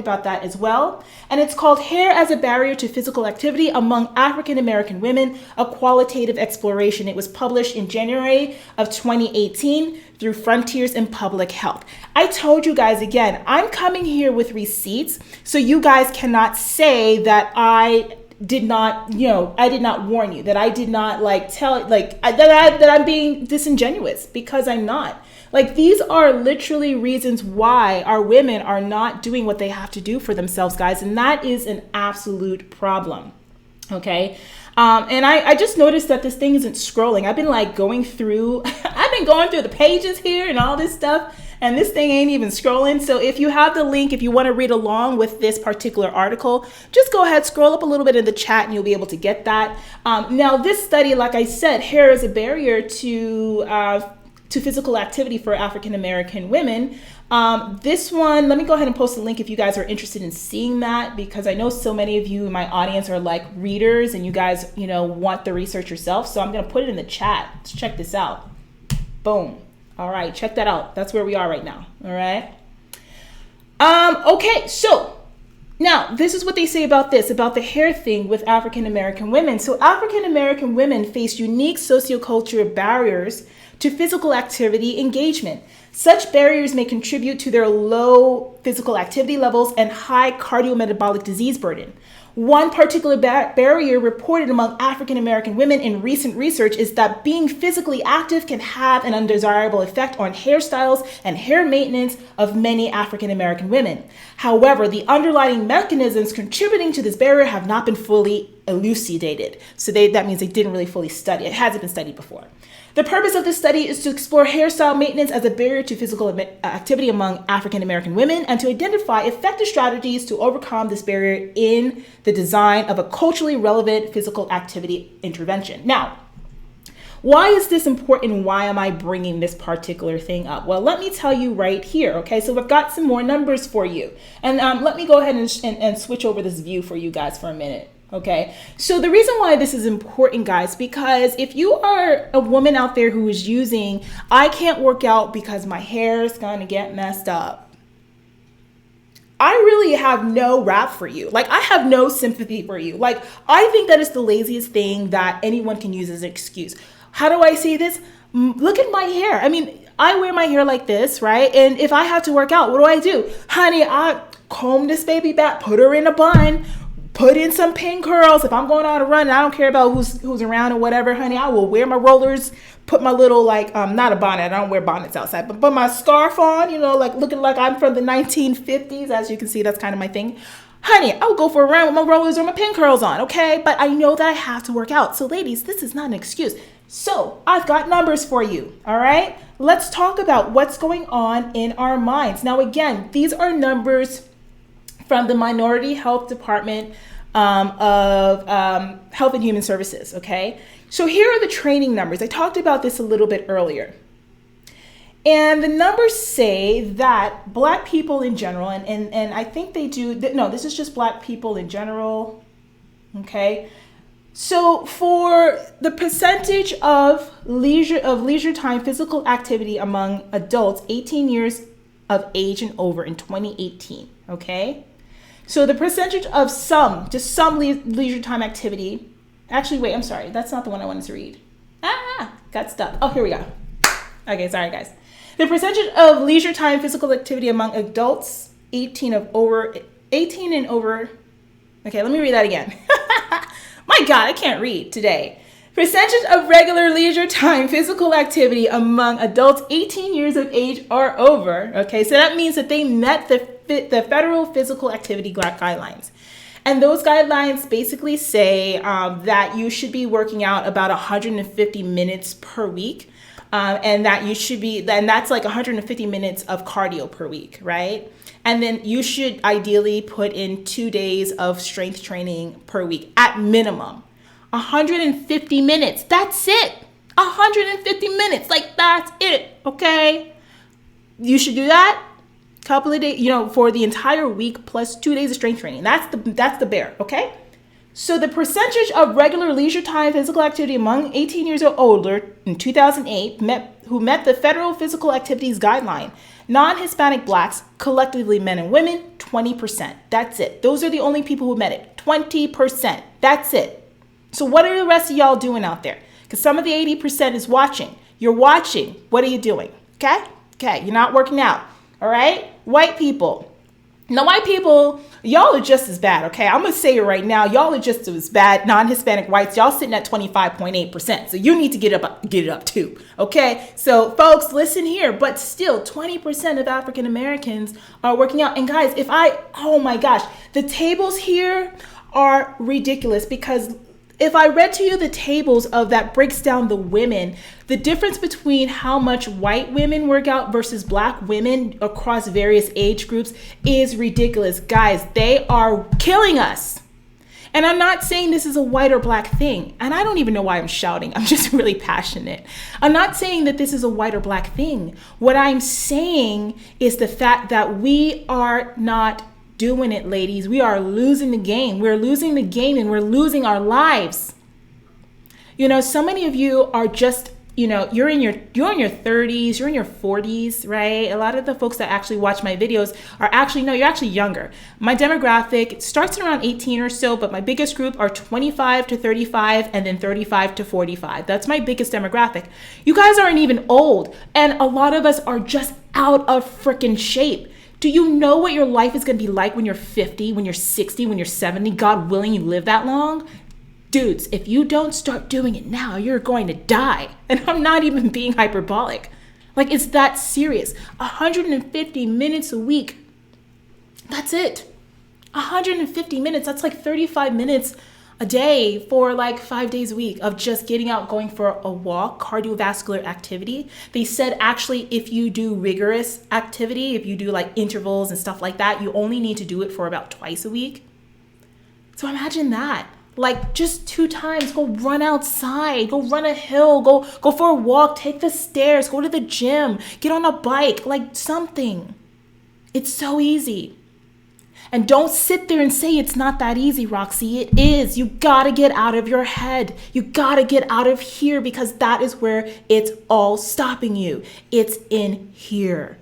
about that as well, and it's called Hair as a Barrier to Physical Activity Among African American Women, a Qualitative Exploration. It was published in January of 2018 through Frontiers in Public Health. I told you guys again, I'm coming here with receipts, so you guys cannot say that I did not warn you, that I did not that I'm being disingenuous, because I'm not. Like, these are literally reasons why our women are not doing what they have to do for themselves, guys. And that is an absolute problem. Okay. And I just noticed that this thing isn't scrolling. I've been going through the pages here and all this stuff, and this thing ain't even scrolling. So if you have the link, if you want to read along with this particular article, just go ahead, scroll up a little bit in the chat and you'll be able to get that. Now this study, like I said, hair is a barrier to physical activity for African American women. This one, let me go ahead and post a link if you guys are interested in seeing that, because I know so many of you in my audience are like readers and you guys, want the research yourself. So I'm going to put it in the chat. Let's check this out. Boom. All right, check that out. That's where we are right now. All right. Okay, so now this is what they say about the hair thing with African American women. So African American women face unique sociocultural barriers to physical activity engagement. Such barriers may contribute to their low physical activity levels and high cardiometabolic disease burden. One particular barrier reported among African American women in recent research is that being physically active can have an undesirable effect on hairstyles and hair maintenance of many African American women. However, the underlying mechanisms contributing to this barrier have not been fully elucidated. So that means they didn't really fully study. It hasn't been studied before. The purpose of this study is to explore hairstyle maintenance as a barrier to physical activity among African American women and to identify effective strategies to overcome this barrier in the design of a culturally relevant physical activity intervention. Now, why is this important? Why am I bringing this particular thing up? Well, let me tell you right here, okay? So I've got some more numbers for you. And let me go ahead and switch over this view for you guys for a minute. Okay, so the reason why this is important, guys, because if you are a woman out there who is using, I can't work out because my hair is going to get messed up, I really have no rap for you. I have no sympathy for you. I think that is the laziest thing that anyone can use as an excuse. How do I say this? Look at my hair. I mean, I wear my hair like this, right? And if I have to work out, what do? Honey, I comb this baby back, put her in a bun, put in some pin curls. If I'm going on a run, I don't care about who's around or whatever, honey. I will wear my rollers, put my little not a bonnet. I don't wear bonnets outside, but put my scarf on, like looking like I'm from the 1950s. As you can see, that's kind of my thing. Honey, I will go for a run with my rollers or my pin curls on, okay? But I know that I have to work out. So ladies, this is not an excuse. So I've got numbers for you, all right? Let's talk about what's going on in our minds. Now, again, these are numbers from the Minority Health Department of Health and Human Services, okay? So here are the training numbers. I talked about this a little bit earlier. And the numbers say that Black people in general, and I think they do, no, this is just Black people in general, okay? So for the percentage of leisure time physical activity among adults 18 years of age and over in 2018, okay? So the percentage of some leisure time activity, actually, wait, I'm sorry. That's not the one I wanted to read. Got stuck. Oh, here we go. Okay, sorry guys. The percentage of leisure time physical activity among adults 18 and over. Okay, let me read that again. My God, I can't read today. Percentage of regular leisure time physical activity among adults 18 years of age or over. Okay, so that means that they met the federal physical activity guidelines. And those guidelines basically say that you should be working out about 150 minutes per week. And that's like 150 minutes of cardio per week, right? And then you should ideally put in 2 days of strength training per week at minimum. 150 minutes. That's it. 150 minutes. Like, that's it. Okay. You should do that couple of days, for the entire week plus 2 days of strength training. That's the bear. Okay. So the percentage of regular leisure time physical activity among 18 years or older in 2008 who met the federal physical activities guideline, non-Hispanic Blacks, collectively men and women, 20%. That's it. Those are the only people who met it. 20%. That's it. So what are the rest of y'all doing out there? Because some of the 80% is watching. You're watching. What are you doing? Okay? You're not working out. All right? White people. Now, white people, y'all are just as bad, okay? I'm going to say it right now. Y'all are just as bad. Non-Hispanic whites, y'all sitting at 25.8%. So you need to get it up too, okay? So folks, listen here. But still, 20% of African Americans are working out. And guys, oh my gosh, the tables here are ridiculous, because if I read to you the tables that breaks down the women, the difference between how much white women work out versus Black women across various age groups is ridiculous. Guys, they are killing us. And I'm not saying this is a white or Black thing. And I don't even know why I'm shouting. I'm just really passionate. I'm not saying that this is a white or Black thing. What I'm saying is the fact that we are not doing it, ladies. We are losing the game. We're losing the game, and we're losing our lives. So many of you are just, you're in your 30s, you're in your 40s, right? A lot of the folks that actually watch my videos are you're actually younger. My demographic starts at around 18 or so, but my biggest group are 25 to 35 and then 35 to 45. That's my biggest demographic. You guys aren't even old, and a lot of us are just out of freaking shape. Do you know what your life is going to be like when you're 50, when you're 60, when you're 70? God willing, you live that long? Dudes, if you don't start doing it now, you're going to die. And I'm not even being hyperbolic. Like, it's that serious. 150 minutes a week. That's it. 150 minutes. That's like 35 minutes a day for like 5 days a week of just getting out, going for a walk, cardiovascular activity. They said actually if you do rigorous activity, if you do like intervals and stuff like that, you only need to do it for about twice a week. So imagine that. Like just 2 times, go run outside, go run a hill, go for a walk, take the stairs, go to the gym, get on a bike, like something. It's so easy. And don't sit there and say it's not that easy, Roxy. It is. You gotta get out of your head. You gotta get out of here, because that is where it's all stopping you. It's in here.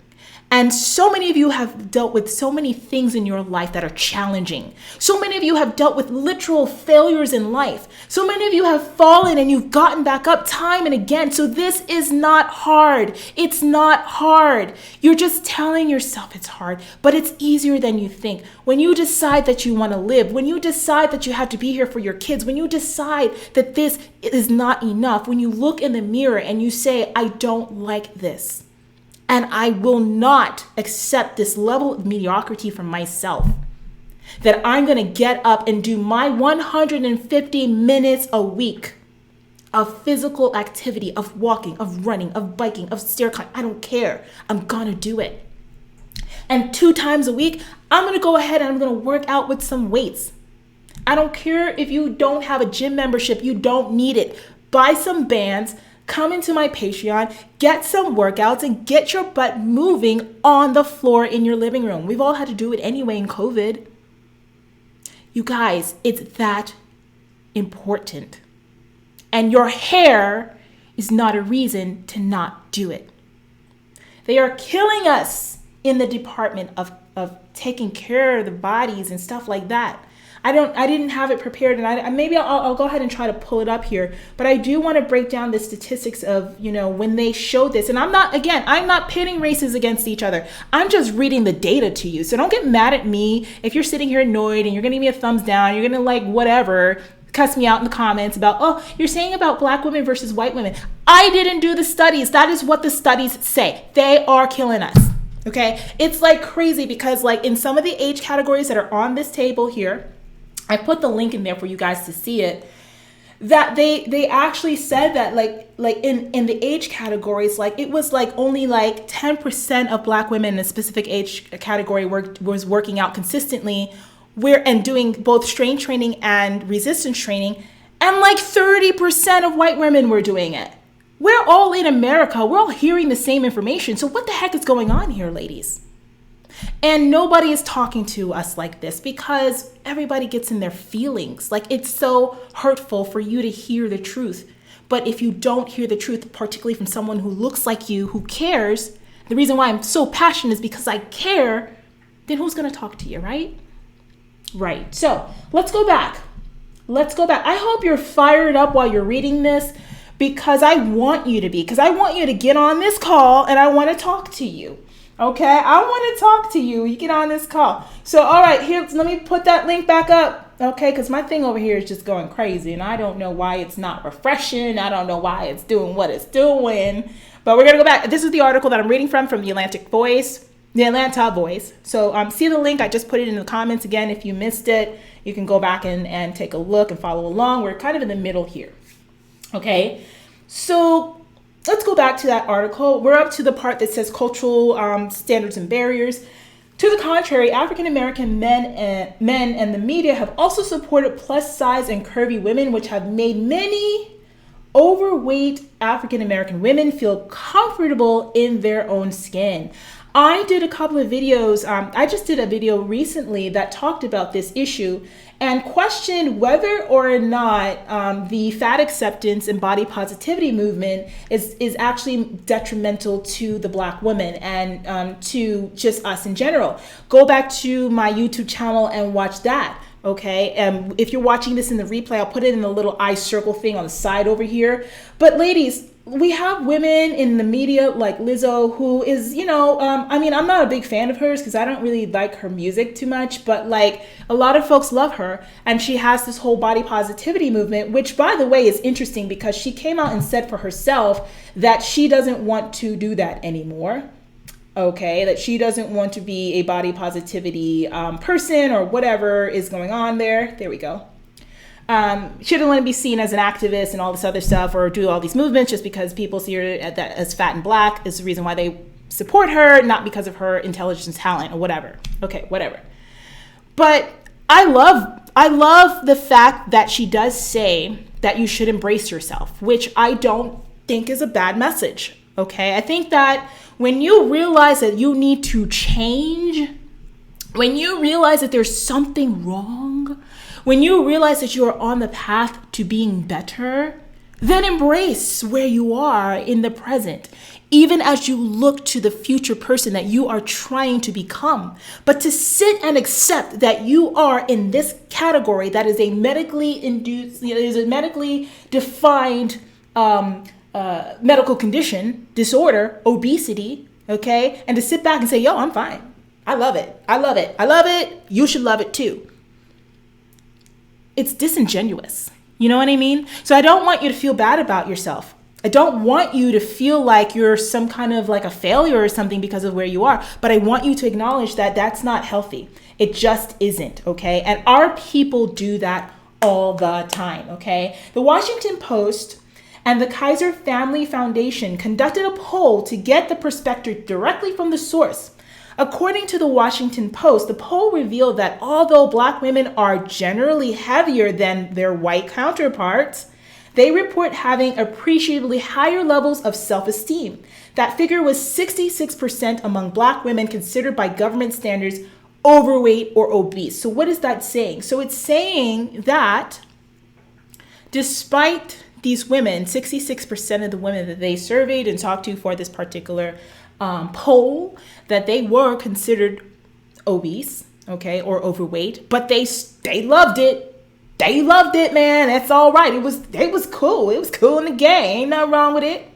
And so many of you have dealt with so many things in your life that are challenging. So many of you have dealt with literal failures in life. So many of you have fallen and you've gotten back up time and again. So this is not hard. It's not hard. You're just telling yourself it's hard, but it's easier than you think. When you decide that you want to live, when you decide that you have to be here for your kids, when you decide that this is not enough, when you look in the mirror and you say, I don't like this. And I will not accept this level of mediocrity from myself, that I'm going to get up and do my 150 minutes a week of physical activity, of walking, of running, of biking, of stair climbing. I don't care. I'm going to do it. And 2 times a week, I'm going to go ahead and I'm going to work out with some weights. I don't care if you don't have a gym membership. You don't need it. Buy some bands. Come into my Patreon, get some workouts, and get your butt moving on the floor in your living room. We've all had to do it anyway in COVID. You guys, it's that important. And your hair is not a reason to not do it. They are killing us in the department of taking care of the bodies and stuff like that. I didn't have it prepared, and maybe I'll go ahead and try to pull it up here. But I do want to break down the statistics of, when they showed this. And I'm not pitting races against each other. I'm just reading the data to you. So don't get mad at me if you're sitting here annoyed and you're going to give me a thumbs down. You're going to whatever, cuss me out in the comments about, oh, you're saying about black women versus white women. I didn't do the studies. That is what the studies say. They are killing us. Okay. It's crazy because in some of the age categories that are on this table here, I put the link in there for you guys to see it, that they actually said that in the age categories, it was only 10% of black women in a specific age category was working out consistently and doing both strength training and resistance training, and 30% of white women were doing it. We're all in America. We're all hearing the same information. So what the heck is going on here, ladies? And nobody is talking to us like this because everybody gets in their feelings. It's so hurtful for you to hear the truth. But if you don't hear the truth, particularly from someone who looks like you, who cares, the reason why I'm so passionate is because I care, then who's going to talk to you, right? Right. So let's go back. I hope you're fired up while you're reading this, because I want you to be, because I want you to get on this call and I want to talk to you. Okay, I want to talk to you. You get on this call. So, all right, here, let me put that link back up. Okay, because my thing over here is just going crazy, and I don't know why it's not refreshing. I don't know why it's doing what it's doing. But we're going to go back. This is the article that I'm reading from the Atlanta Voice. So, see the link. I just put it in the comments again. If you missed it, you can go back and take a look and follow along. We're kind of in the middle here. Okay, so let's go back to that article. We're up to the part that says cultural standards and barriers. To the contrary, African-American men and the media have also supported plus size and curvy women, which have made many overweight African-American women feel comfortable in their own skin. I did a couple of videos. I just did a video recently that talked about this issue and questioned whether or not the fat acceptance and body positivity movement is actually detrimental to the Black woman and to just us in general. Go back to my YouTube channel and watch that. Okay, if you're watching this in the replay, I'll put it in the little eye circle thing on the side over here. But ladies, we have women in the media like Lizzo, who is, I'm not a big fan of hers because I don't really like her music too much, but a lot of folks love her, and she has this whole body positivity movement, which, by the way, is interesting because she came out and said for herself that she doesn't want to do that anymore. Okay, that she doesn't want to be a body positivity person or whatever is going on there. There we go. She doesn't want to be seen as an activist and all this other stuff or do all these movements just because people see her as fat and Black is the reason why they support her, not because of her intelligence, talent, or whatever. Okay, whatever. But I love the fact that she does say that you should embrace yourself, which I don't think is a bad message. Okay, I think that when you realize that you need to change, when you realize that there's something wrong, when you realize that you are on the path to being better, then embrace where you are in the present, even as you look to the future person that you are trying to become. But to sit and accept that you are in this category that is a medically induced, is a medically defined medical condition, disorder, obesity, okay? And to sit back and say, yo, I'm fine. I love it. I love it. I love it. You should love it too. It's disingenuous. You know what I mean? So I don't want you to feel bad about yourself. I don't want you to feel like you're some kind of like a failure or something because of where you are, but I want you to acknowledge that that's not healthy. It just isn't, okay? And our people do that all the time, okay? The Washington Post and the Kaiser Family Foundation conducted a poll to get the perspective directly from the source. According to the Washington Post, the poll revealed that although Black women are generally heavier than their white counterparts, they report having appreciably higher levels of self-esteem. That figure was 66% among Black women considered by government standards overweight or obese. So what is that saying? So it's saying that despite these women, 66% of the women that they surveyed and talked to for this particular poll, that they were considered obese, okay, or overweight, but they loved it. They loved it, man. That's all right. It was cool. It was cool in the game. Ain't nothing wrong with it.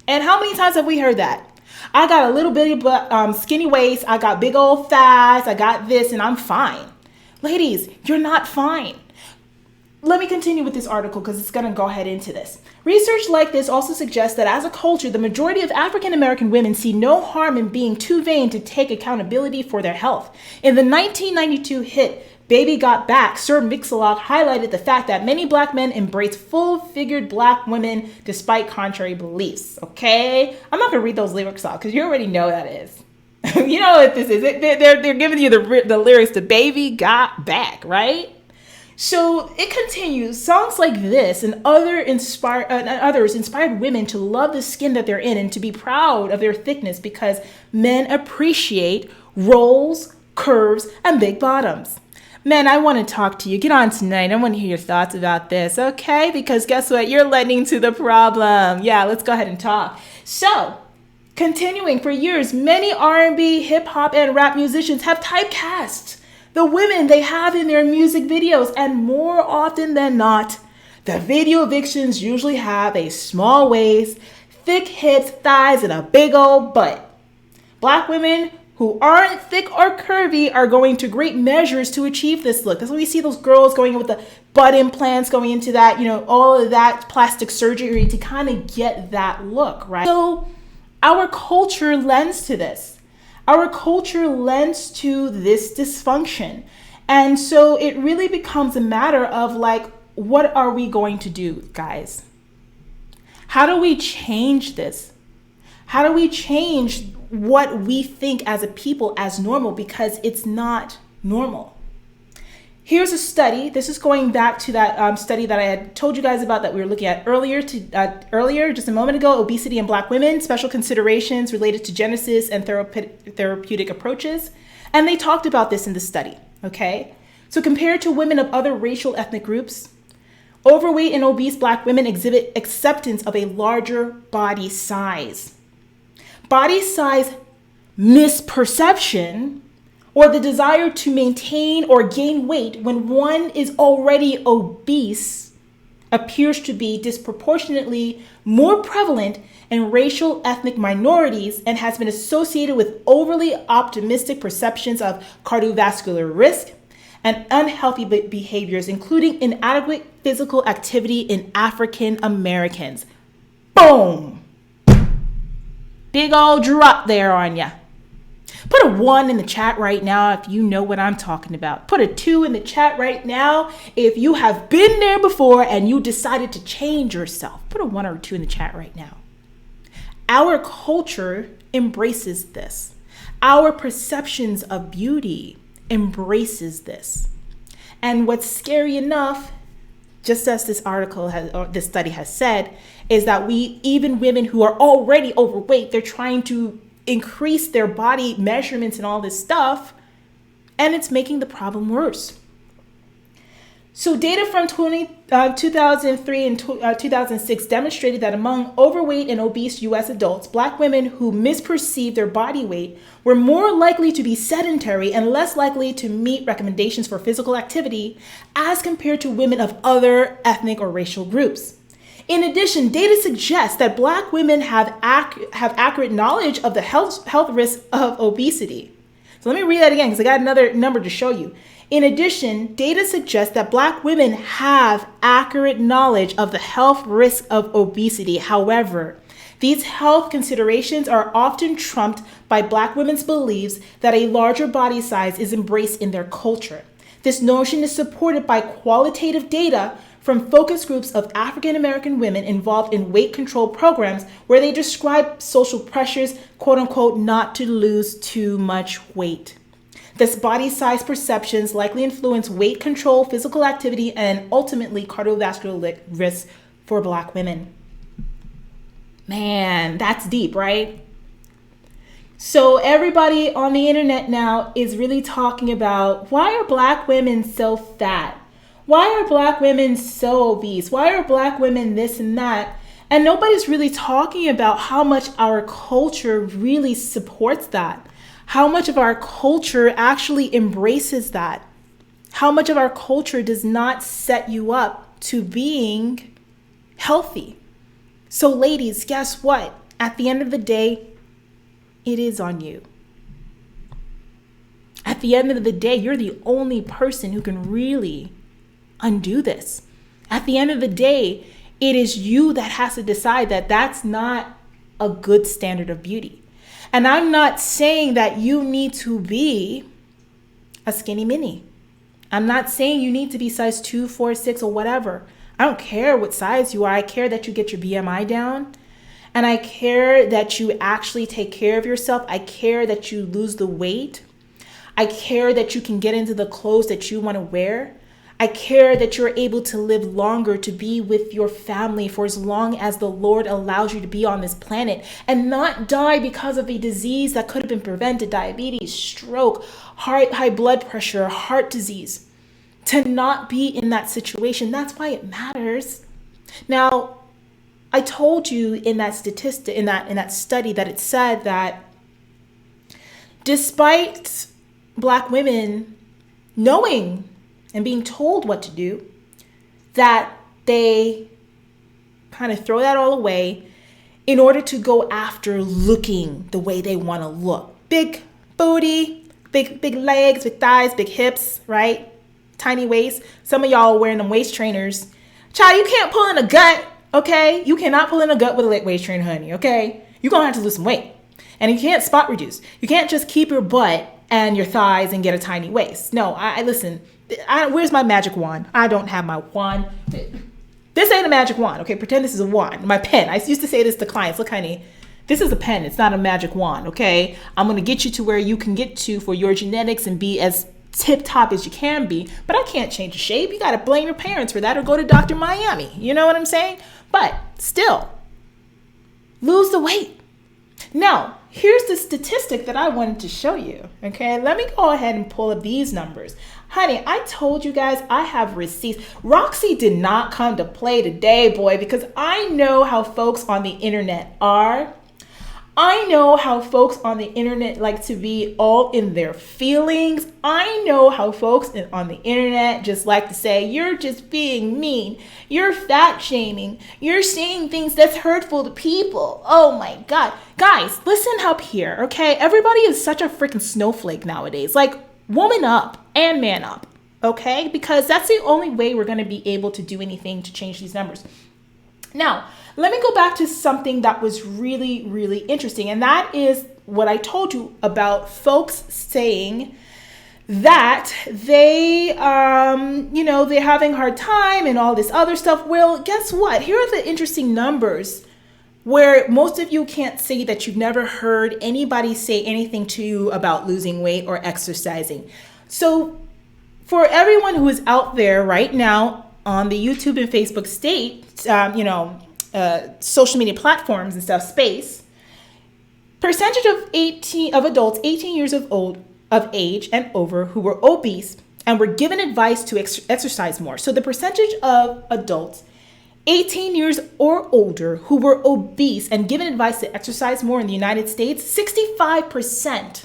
And how many times have we heard that? I got a little bitty skinny waist. I got big old thighs. I got this, and I'm fine. Ladies, you're not fine. Let me continue with this article because it's going to go ahead into this. Research like this also suggests that as a culture, the majority of African American women see no harm in being too vain to take accountability for their health. In the 1992 hit, Baby Got Back, Sir Mix-a-Lot highlighted the fact that many Black men embrace full-figured Black women despite contrary beliefs, okay? I'm not going to read those lyrics off because you already know that is. You know what this is. They're giving you the lyrics to Baby Got Back, right? So it continues. Songs like this and others inspired women to love the skin that they're in and to be proud of their thickness because men appreciate rolls, curves, and big bottoms. Men, I want to talk to you. Get on tonight. I want to hear your thoughts about this, okay? Because guess what? You're lending to the problem. Yeah, let's go ahead and talk. So, continuing, for years, many R&B, hip-hop, and rap musicians have typecast the women they have in their music videos, and more often than not, the video vixens usually have a small waist, thick hips, thighs, and a big old butt. Black women who aren't thick or curvy are going to great measures to achieve this look. That's why we see those girls going with the butt implants, going into that, all of that plastic surgery to kind of get that look, right? So our culture lends to this. Our culture lends to this dysfunction. And so it really becomes a matter of like, what are we going to do, guys? How do we change this? How do we change what we think as a people as normal? Because it's not normal. Here's a study. This is going back to that study that I had told you guys about that we were looking at earlier, just a moment ago, obesity in Black women, special considerations related to genesis and therapeutic approaches. And they talked about this in the study, okay? So compared to women of other racial ethnic groups, overweight and obese Black women exhibit acceptance of a larger body size. Body size misperception, or the desire to maintain or gain weight when one is already obese, appears to be disproportionately more prevalent in racial ethnic minorities and has been associated with overly optimistic perceptions of cardiovascular risk and unhealthy behaviors, including inadequate physical activity in African Americans. Boom! Big old drop there on ya. Put a 1 in the chat right now if you know what I'm talking about. Put a 2 in the chat right now if you have been there before and you decided to change yourself. Put a 1 or a 2 in the chat right now. Our culture embraces this. Our perceptions of beauty embraces this. And what's scary enough, just as this article or this study has said, is that even women who are already overweight, they're trying to increase their body measurements and all this stuff, and it's making the problem worse. So data from 2003 and 2006 demonstrated that among overweight and obese U.S. adults, Black women who misperceived their body weight were more likely to be sedentary and less likely to meet recommendations for physical activity as compared to women of other ethnic or racial groups. In addition, data suggests that Black women have accurate knowledge of the health risks of obesity. So let me read that again because I got another number to show you. In addition, data suggests that Black women have accurate knowledge of the health risks of obesity. However, these health considerations are often trumped by Black women's beliefs that a larger body size is embraced in their culture. This notion is supported by qualitative data from focus groups of African American women involved in weight control programs where they describe social pressures, quote unquote, not to lose too much weight. This body size perceptions likely influence weight control, physical activity, and ultimately cardiovascular risks for Black women. Man, that's deep, right? So everybody on the internet now is really talking about, why are Black women so fat? Why are Black women so obese? Why are Black women this and that? And nobody's really talking about how much our culture really supports that. How much of our culture actually embraces that? How much of our culture does not set you up to being healthy? So ladies, guess what? At the end of the day, it is on you. At the end of the day, you're the only person who can really undo this. At the end of the day, it is you that has to decide that that's not a good standard of beauty. And I'm not saying that you need to be a skinny mini. I'm not saying you need to be size 2, 4, 6, or whatever. I don't care what size you are. I care that you get your BMI down. And I care that you actually take care of yourself. I care that you lose the weight. I care that you can get into the clothes that you want to wear. I care that you're able to live longer, to be with your family for as long as the Lord allows you to be on this planet and not die because of a disease that could have been prevented: diabetes, stroke, high blood pressure, heart disease. To not be in that situation, that's why it matters. Now, I told you in that statistic, in that study, that it said that despite Black women knowing and being told what to do, that they kind of throw that all away in order to go after looking the way they want to look. Big booty, big legs, big thighs, big hips, right? Tiny waist. Some of y'all are wearing them waist trainers. Child, you can't pull in a gut, okay? You cannot pull in a gut with a waist trainer, honey, okay? You're going to have to lose some weight. And you can't spot reduce. You can't just keep your butt and your thighs and get a tiny waist. No, listen. Where's my magic wand? I don't have my wand. This ain't a magic wand, okay? Pretend this is a wand. My pen. I used to say this to clients. Look, honey, this is a pen. It's not a magic wand, okay? I'm going to get you to where you can get to for your genetics and be as tip-top as you can be. But I can't change the shape. You got to blame your parents for that or go to Dr. Miami. You know what I'm saying? But still, lose the weight. Now, here's the statistic that I wanted to show you, okay? Let me go ahead and pull up these numbers. Honey, I told you guys I have receipts. Roxy did not come to play today, boy, because I know how folks on the internet are. I know how folks on the internet like to be all in their feelings. I know how folks on the internet just like to say, you're just being mean. You're fat shaming. You're saying things that's hurtful to people. Oh my God. Guys, listen up here, okay? Everybody is such a freaking snowflake nowadays. Like, woman up and man up, okay? Because that's the only way we're going to be able to do anything to change these numbers. Now, let me go back to something that was really, really interesting. And that is what I told you about folks saying that they, they're having a hard time and all this other stuff. Well, guess what? Here are the interesting numbers where most of you can't say that you've never heard anybody say anything to you about losing weight or exercising. So for everyone who is out there right now on the YouTube and Facebook social media platforms and stuff space, percentage of adults 18 years of age and over who were obese and were given advice to exercise more. So the percentage of adults 18 years or older who were obese and given advice to exercise more in the United States, 65%,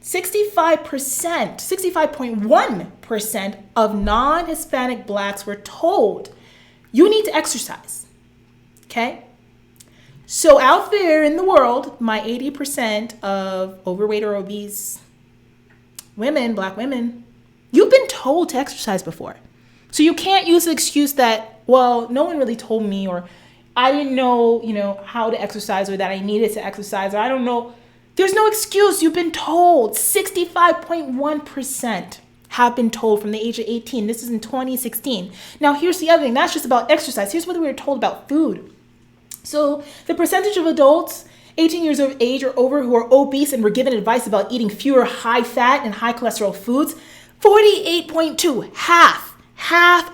65.1% of non-Hispanic Blacks were told, you need to exercise, okay? So out there in the world, my 80% of overweight or obese women, Black women, you've been told to exercise before. So you can't use the excuse that, well, no one really told me, or I didn't know, how to exercise, or that I needed to exercise, or I don't know. There's no excuse. You've been told. 65.1% have been told from the age of 18. This is in 2016. Now, here's the other thing. That's just about exercise. Here's what we were told about food. So the percentage of adults 18 years of age or over who are obese and were given advice about eating fewer high fat and high cholesterol foods, 48.2, half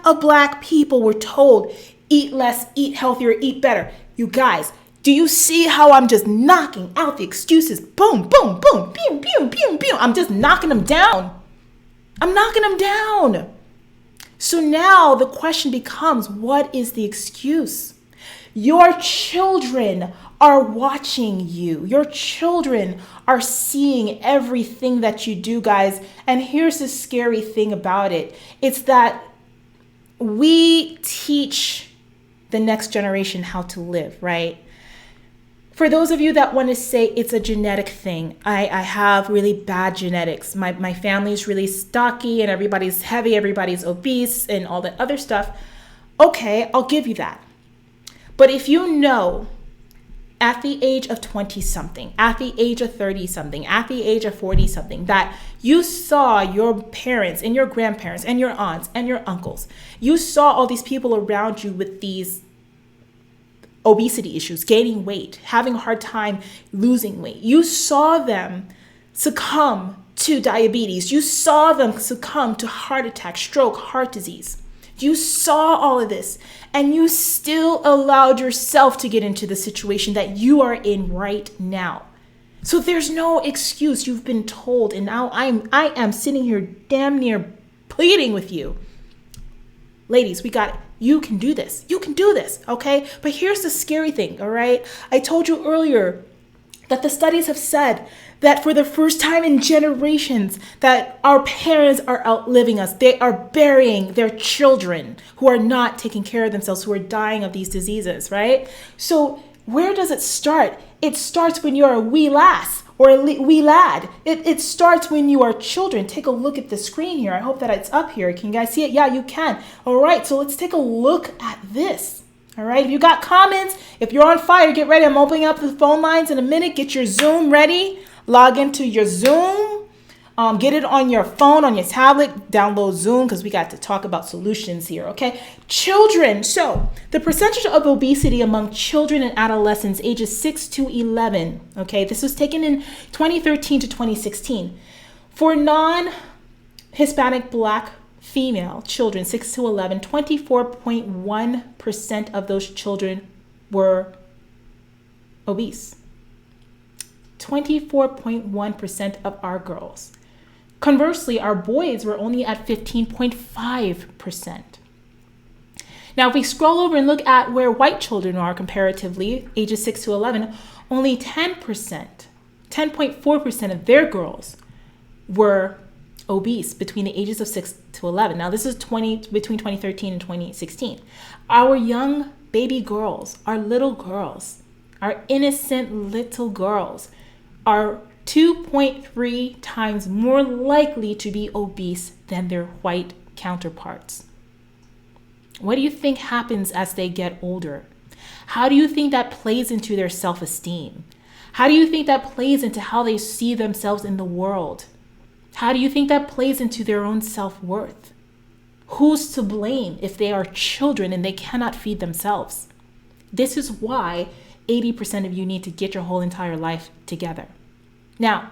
of Black people were told, eat less, eat healthier, eat better. You guys, do you see how I'm just knocking out the excuses? Boom, boom, boom, pew, pew, pew, pew. I'm just knocking them down. I'm knocking them down. So now the question becomes, what is the excuse? Your children are watching you. Your children are seeing everything that you do, guys. And here's the scary thing about it. It's that we teach the next generation how to live, right? For those of you that want to say it's a genetic thing, I have really bad genetics. My family's really stocky and everybody's heavy, everybody's obese and all that other stuff. Okay, I'll give you that. But if you know at the age of 20-something, at the age of 30-something, at the age of 40-something, that you saw your parents and your grandparents and your aunts and your uncles, you saw all these people around you with these obesity issues, gaining weight, having a hard time losing weight. You saw them succumb to diabetes. You saw them succumb to heart attack, stroke, heart disease. You saw all of this, and you still allowed yourself to get into the situation that you are in right now. So there's no excuse. You've been told, and now I am sitting here damn near pleading with you. Ladies, we got it. You can do this. You can do this, okay? But here's the scary thing, all right? I told you earlier that the studies have said that for the first time in generations that our parents are outliving us. They are burying their children who are not taking care of themselves, who are dying of these diseases, right? So where does it start? It starts when you're a wee lass or a wee lad. It starts when you are children. Take a look at the screen here. I hope that it's up here. Can you guys see it? Yeah, you can. All right, so let's take a look at this. All right, if you got comments, if you're on fire, get ready. I'm opening up the phone lines in a minute. Get your Zoom ready. Log into your Zoom. Get it on your phone, on your tablet. Download Zoom because we got to talk about solutions here, okay? Children. So the percentage of obesity among children and adolescents ages 6 to 11, okay? This was taken in 2013 to 2016. For non-Hispanic Black female children, 6 to 11, 24.1% of those children were obese. 24.1% of our girls. Conversely, our boys were only at 15.5%. Now, if we scroll over and look at where white children are comparatively, ages 6 to 11, only 10.4% of their girls were obese between the ages of 6 to 11. Now, this is between 2013 and 2016. Our young baby girls, our little girls, our innocent little girls are 2.3 times more likely to be obese than their white counterparts. What do you think happens as they get older? How do you think that plays into their self-esteem? How do you think that plays into how they see themselves in the world? How do you think that plays into their own self-worth? Who's to blame if they are children and they cannot feed themselves? This is why 80% of you need to get your whole entire life together. Now,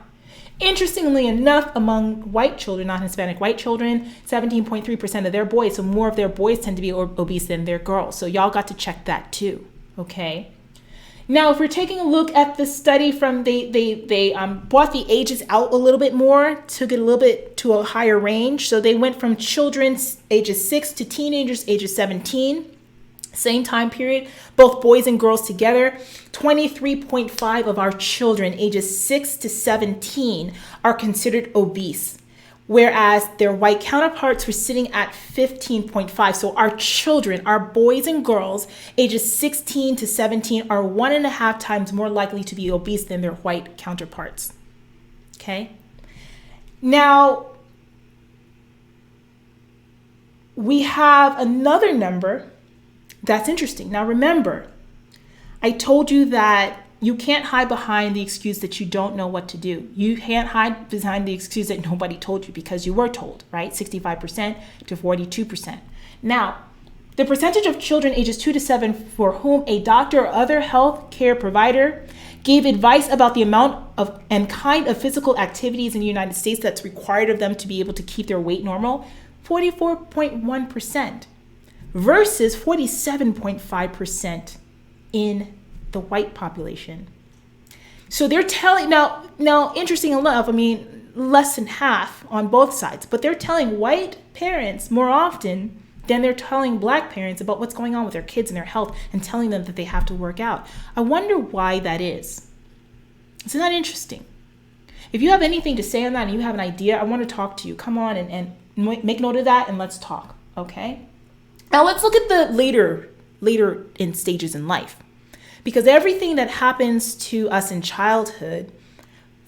interestingly enough, among white children, non-Hispanic white children, 17.3% of their boys, so more of their boys tend to be obese than their girls. So y'all got to check that too, okay? Now, if we're taking a look at the study from, they brought the ages out a little bit more, took it a little bit to a higher range. So they went from children ages 6 to teenagers ages 17. Same time period, both boys and girls together. 23.5 of our children ages 6 to 17 are considered obese, whereas their white counterparts were sitting at 15.5. So our children, our boys and girls ages 16 to 17 are 1.5 times more likely to be obese than their white counterparts. Okay. Now, we have another number that's interesting. Now, remember, I told you that you can't hide behind the excuse that you don't know what to do. You can't hide behind the excuse that nobody told you, because you were told, right? 65% to 42%. Now, the percentage of children ages 2 to 7 for whom a doctor or other health care provider gave advice about the amount of and kind of physical activities in the United States that's required of them to be able to keep their weight normal, 44.1%. versus 47.5% in the white population. So they're telling, now interesting enough, I mean, less than half on both sides, but they're telling white parents more often than they're telling black parents about what's going on with their kids and their health, and telling them that they have to work out. I wonder why that is. Isn't that interesting? If you have anything to say on that and you have an idea, I want to talk to you. Come on and make note of that, and let's talk, okay? Now let's look at the later in stages in life, because everything that happens to us in childhood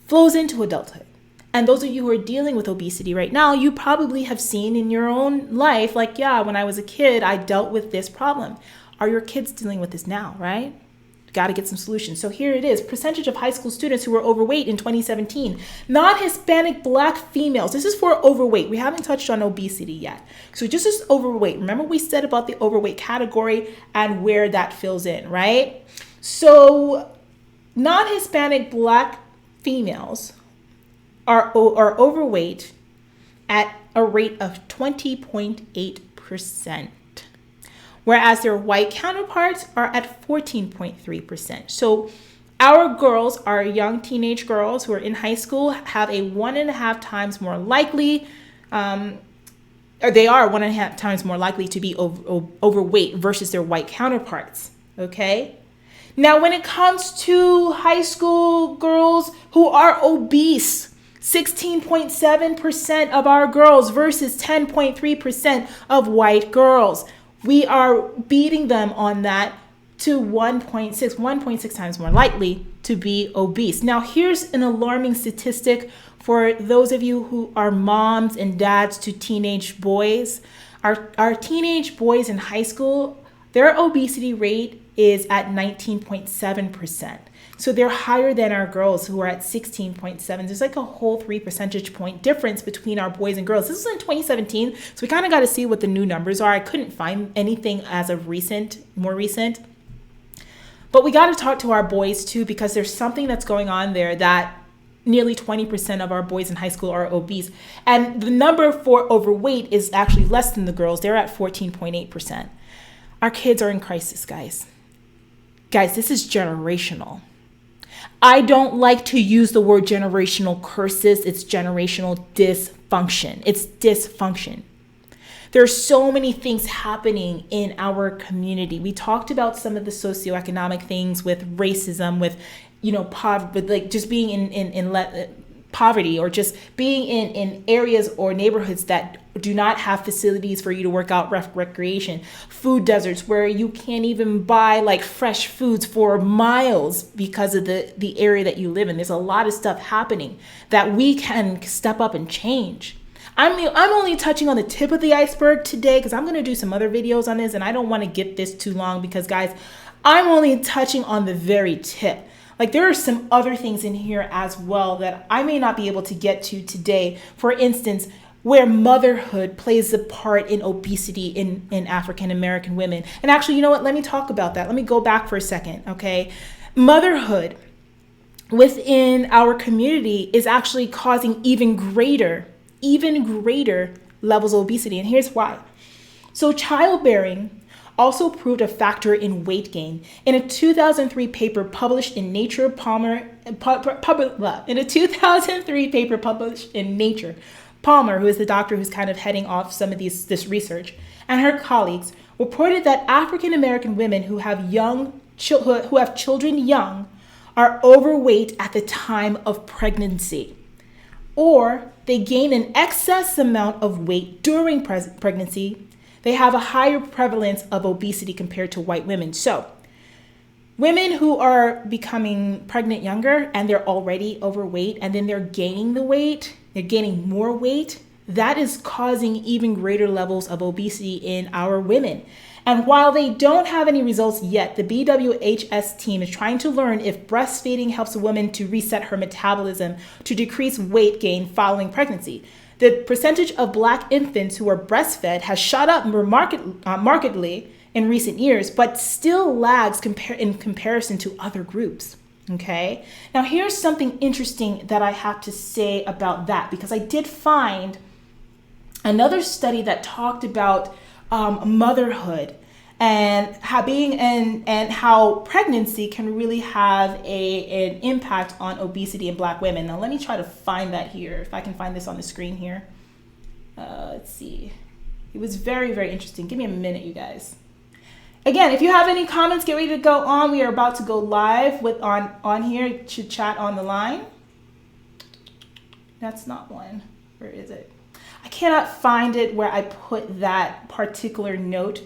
flows into adulthood. And those of you who are dealing with obesity right now, you probably have seen in your own life, like, yeah, when I was a kid, I dealt with this problem. Are your kids dealing with this now, right? Got to get some solutions. So here it is. Percentage of high school students who were overweight in 2017. Not Hispanic Black females. This is for overweight. We haven't touched on obesity yet. So just as overweight. Remember we said about the overweight category and where that fills in, right? So not Hispanic Black females are overweight at a rate of 20.8%. whereas their white counterparts are at 14.3%. So our girls, our young teenage girls who are in high school, have a 1.5 times more likely, or they are 1.5 times more likely to be overweight versus their white counterparts, okay? Now, when it comes to high school girls who are obese, 16.7% of our girls versus 10.3% of white girls. We are beating them on that to 1.6 times more likely to be obese. Now, here's an alarming statistic for those of you who are moms and dads to teenage boys. Our teenage boys in high school, their obesity rate is at 19.7%. So they're higher than our girls who are at 16.7. There's like a whole 3 percentage point difference between our boys and girls. This is in 2017, so we kind of got to see what the new numbers are. I couldn't find anything as of more recent. But we got to talk to our boys too, because there's something that's going on there that nearly 20% of our boys in high school are obese. And the number for overweight is actually less than the girls. They're at 14.8%. Our kids are in crisis, guys. Guys, this is generational. I don't like to use the word generational curses. It's generational dysfunction. It's dysfunction. There are so many things happening in our community. We talked about some of the socioeconomic things with racism, with, poverty, like just being in poverty, or just being in areas or neighborhoods that do not have facilities for you to work out, recreation, food deserts where you can't even buy like fresh foods for miles because of the area that you live in. There's a lot of stuff happening that we can step up and change. I'm only touching on the tip of the iceberg today, because I'm going to do some other videos on this, and I don't want to get this too long, because guys, I'm only touching on the very tip. Like, there are some other things in here as well that I may not be able to get to today. For instance, where motherhood plays a part in obesity in African American women. And actually, you know what? Let me talk about that. Let me go back for a second, okay? Motherhood within our community is actually causing even greater levels of obesity. And here's why. So childbearing also proved a factor in weight gain. In a 2003 paper published in Nature, in a 2003 paper published in Nature, Palmer, who is the doctor who's kind of heading off some of this research, and her colleagues reported that African American women who have children young are overweight at the time of pregnancy, or they gain an excess amount of weight during pregnancy. They have a higher prevalence of obesity compared to white women. So women who are becoming pregnant younger and they're already overweight and then they're gaining the weight, they're gaining more weight, that is causing even greater levels of obesity in our women. And while they don't have any results yet, the BWHS team is trying to learn if breastfeeding helps a woman to reset her metabolism to decrease weight gain following pregnancy. The percentage of Black infants who are breastfed has shot up markedly in recent years, but still lags in comparison to other groups. Okay. Now here's something interesting that I have to say about that, because I did find another study that talked about motherhood and how pregnancy can really have an impact on obesity in Black women. Now let me try to find that here, if I can find this on the screen here. Let's see. It was very, very interesting. Give me a minute, you guys. Again, if you have any comments, get ready to go on. We are about to go live on here to chat on the line. That's not one. Where is it? I cannot find it where I put that particular note.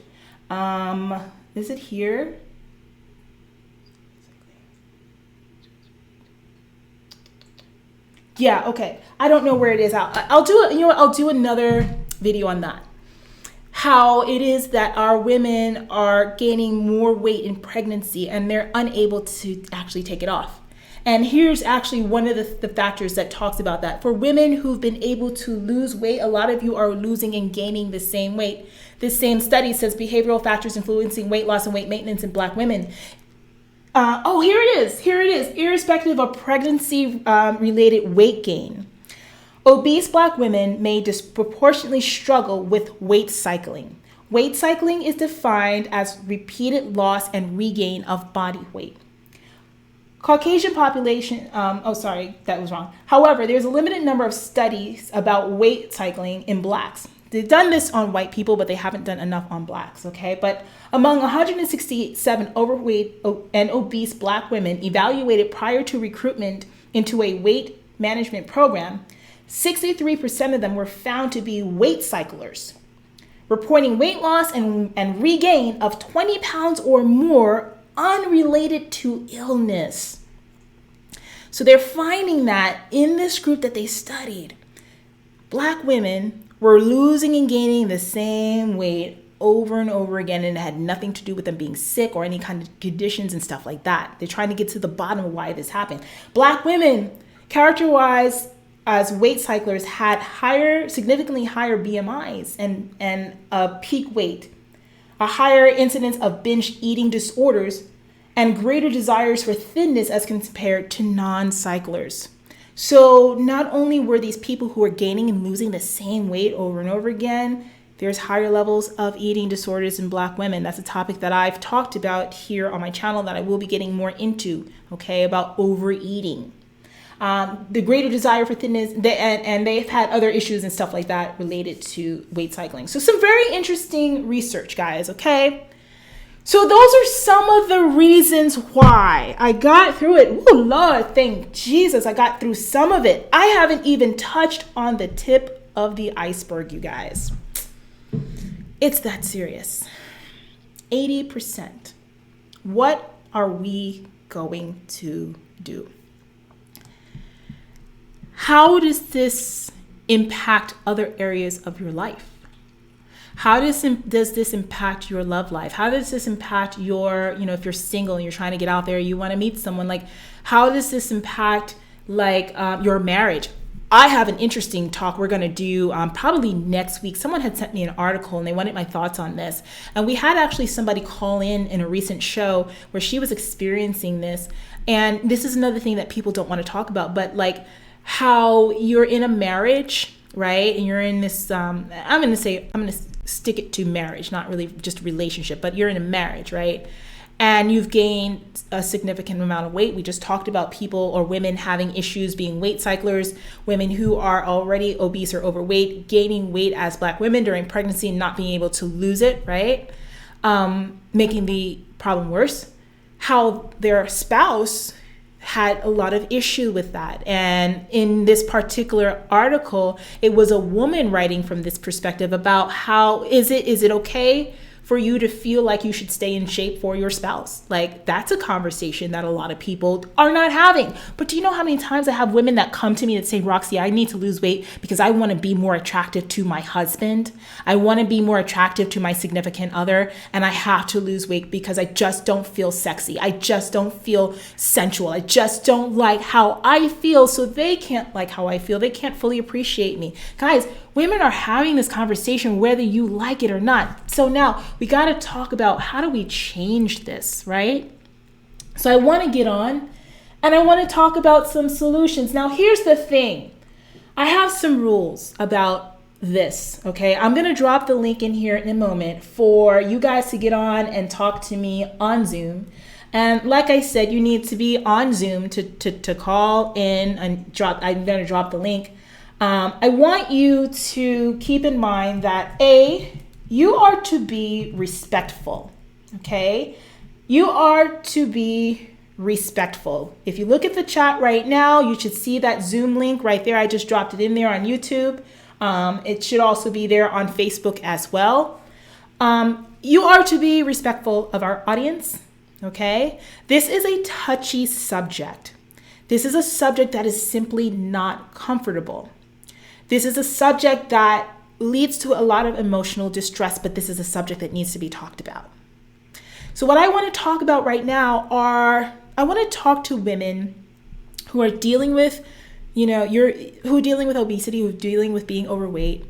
Is it here? Yeah, okay. I don't know where it is. I'll do it. You know what? I'll do another video on that. How it is that our women are gaining more weight in pregnancy and they're unable to actually take it off. And here's actually one of the factors that talks about that. For women who've been able to lose weight, a lot of you are losing and gaining the same weight. This same study says behavioral factors influencing weight loss and weight maintenance in Black women. Here it is. Irrespective of pregnancy related weight gain, obese Black women may disproportionately struggle with weight cycling. Weight cycling is defined as repeated loss and regain of body weight. Caucasian population, that was wrong. However, there's a limited number of studies about weight cycling in Blacks. They've done this on white people, but they haven't done enough on Blacks, okay? But among 167 overweight and obese Black women evaluated prior to recruitment into a weight management program, 63% of them were found to be weight cyclers, reporting weight loss and regain of 20 pounds or more unrelated to illness. So they're finding that in this group that they studied, Black women were losing and gaining the same weight over and over again, and it had nothing to do with them being sick or any kind of conditions and stuff like that. They're trying to get to the bottom of why this happened. Black women, characterized as weight cyclers, had significantly higher BMIs and a peak weight, a higher incidence of binge eating disorders, and greater desires for thinness as compared to non-cyclers. So not only were these people who are gaining and losing the same weight over and over again, there's higher levels of eating disorders in Black women. That's a topic that I've talked about here on my channel that I will be getting more into, okay, about overeating. The greater desire for thinness, and they've had other issues and stuff like that related to weight cycling. So some very interesting research, guys, okay? So those are some of the reasons why I got through it. Oh, Lord, thank Jesus, I got through some of it. I haven't even touched on the tip of the iceberg, you guys. It's that serious. 80%. What are we going to do? How does this impact other areas of your life? How does this impact your love life? How does this impact your, if you're single and you're trying to get out there, you want to meet someone, like, how does this impact your marriage? I have an interesting talk we're going to do probably next week. Someone had sent me an article and they wanted my thoughts on this. And we had actually somebody call in a recent show where she was experiencing this. And this is another thing that people don't want to talk about, but like how you're in a marriage, right? And you're in this, I'm going to stick it to marriage, not really just a relationship, but you're in a marriage, right? And you've gained a significant amount of weight. We just talked about people or women having issues being weight cyclers, women who are already obese or overweight, gaining weight as Black women during pregnancy and not being able to lose it, right? Making the problem worse. How their spouse had a lot of issue with that. And in this particular article, it was a woman writing from this perspective about how is it okay for you to feel like you should stay in shape for your spouse? Like, that's a conversation that a lot of people are not having. But do you know how many times I have women that come to me that say, Roxy, I need to lose weight because I want to be more attractive to my husband. I want to be more attractive to my significant other. And I have to lose weight because I just don't feel sexy. I just don't feel sensual. I just don't like how I feel. So they can't like how I feel. They can't fully appreciate me. Guys, women are having this conversation whether you like it or not. So now we got to talk about how do we change this, right? So I want to get on and I want to talk about some solutions. Now, here's the thing. I have some rules about this, okay? I'm going to drop the link in here in a moment for you guys to get on and talk to me on Zoom. And like I said, you need to be on Zoom to call in and I'm going to drop the link. I want you to keep in mind that you are to be respectful, okay? You are to be respectful. If you look at the chat right now, you should see that Zoom link right there. I just dropped it in there on YouTube. It should also be there on Facebook as well. You are to be respectful of our audience, okay? This is a touchy subject. This is a subject that is simply not comfortable. This is a subject that leads to a lot of emotional distress, but this is a subject that needs to be talked about. So what I want to talk about right now I want to talk to women who are dealing with, who are dealing with obesity, who are dealing with being overweight,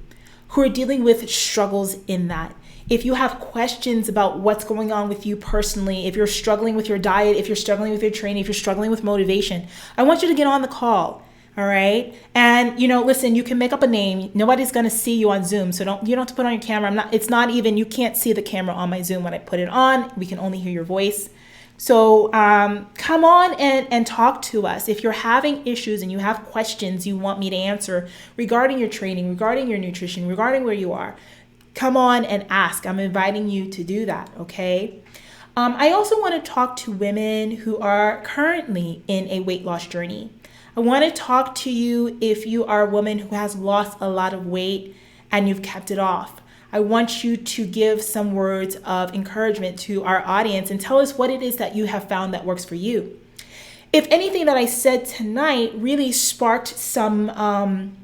who are dealing with struggles in that. If you have questions about what's going on with you personally, if you're struggling with your diet, if you're struggling with your training, if you're struggling with motivation, I want you to get on the call. All right. And, listen, you can make up a name. Nobody's going to see you on Zoom. So you don't have to put on your camera. You can't see the camera on my Zoom when I put it on. We can only hear your voice. So come on and talk to us. If you're having issues and you have questions you want me to answer regarding your training, regarding your nutrition, regarding where you are, come on and ask. I'm inviting you to do that. Okay. I also want to talk to women who are currently in a weight loss journey. I want to talk to you if you are a woman who has lost a lot of weight and you've kept it off. I want you to give some words of encouragement to our audience and tell us what it is that you have found that works for you. If anything that I said tonight really sparked some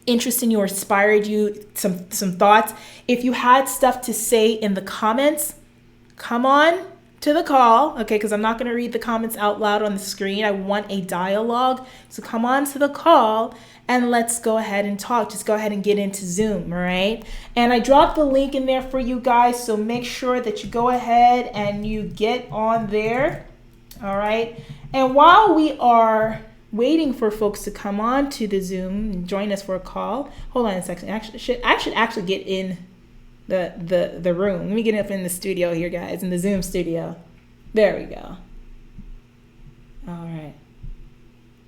interest in you or inspired you, some thoughts, if you had stuff to say in the comments, come on to the call, okay, because I'm not going to read the comments out loud on the screen. I want a dialogue. So come on to the call and let's go ahead and talk. Just go ahead and get into Zoom, all right? And I dropped the link in there for you guys, so make sure that you go ahead and you get on there, all right? And while we are waiting for folks to come on to the Zoom and join us for a call, hold on a second. I should actually get in the room. Let me get up in the studio here, guys, in the Zoom studio. There we go. All right.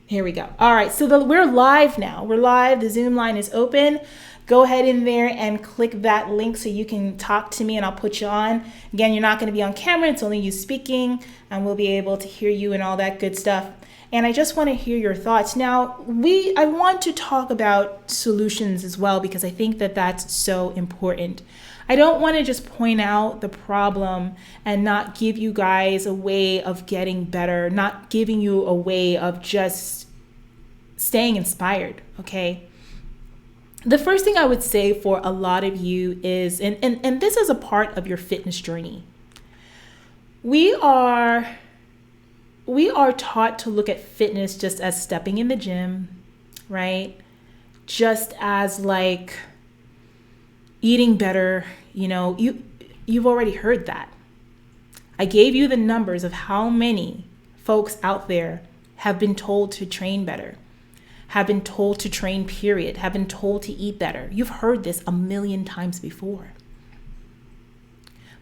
Here we go. All right. So we're live now. We're live. The Zoom line is open. Go ahead in there and click that link so you can talk to me and I'll put you on. Again, you're not going to be on camera. It's only you speaking and we'll be able to hear you and all that good stuff. And I just want to hear your thoughts. Now, I want to talk about solutions as well because I think that that's so important. I don't want to just point out the problem and not give you guys a way of getting better, not giving you a way of just staying inspired, okay? The first thing I would say for a lot of you is, and this is a part of your fitness journey, we are taught to look at fitness just as stepping in the gym, right? Just as like eating better, you've already heard that. I gave you the numbers of how many folks out there have been told to train better, have been told to train, period, have been told to eat better. You've heard this a million times before.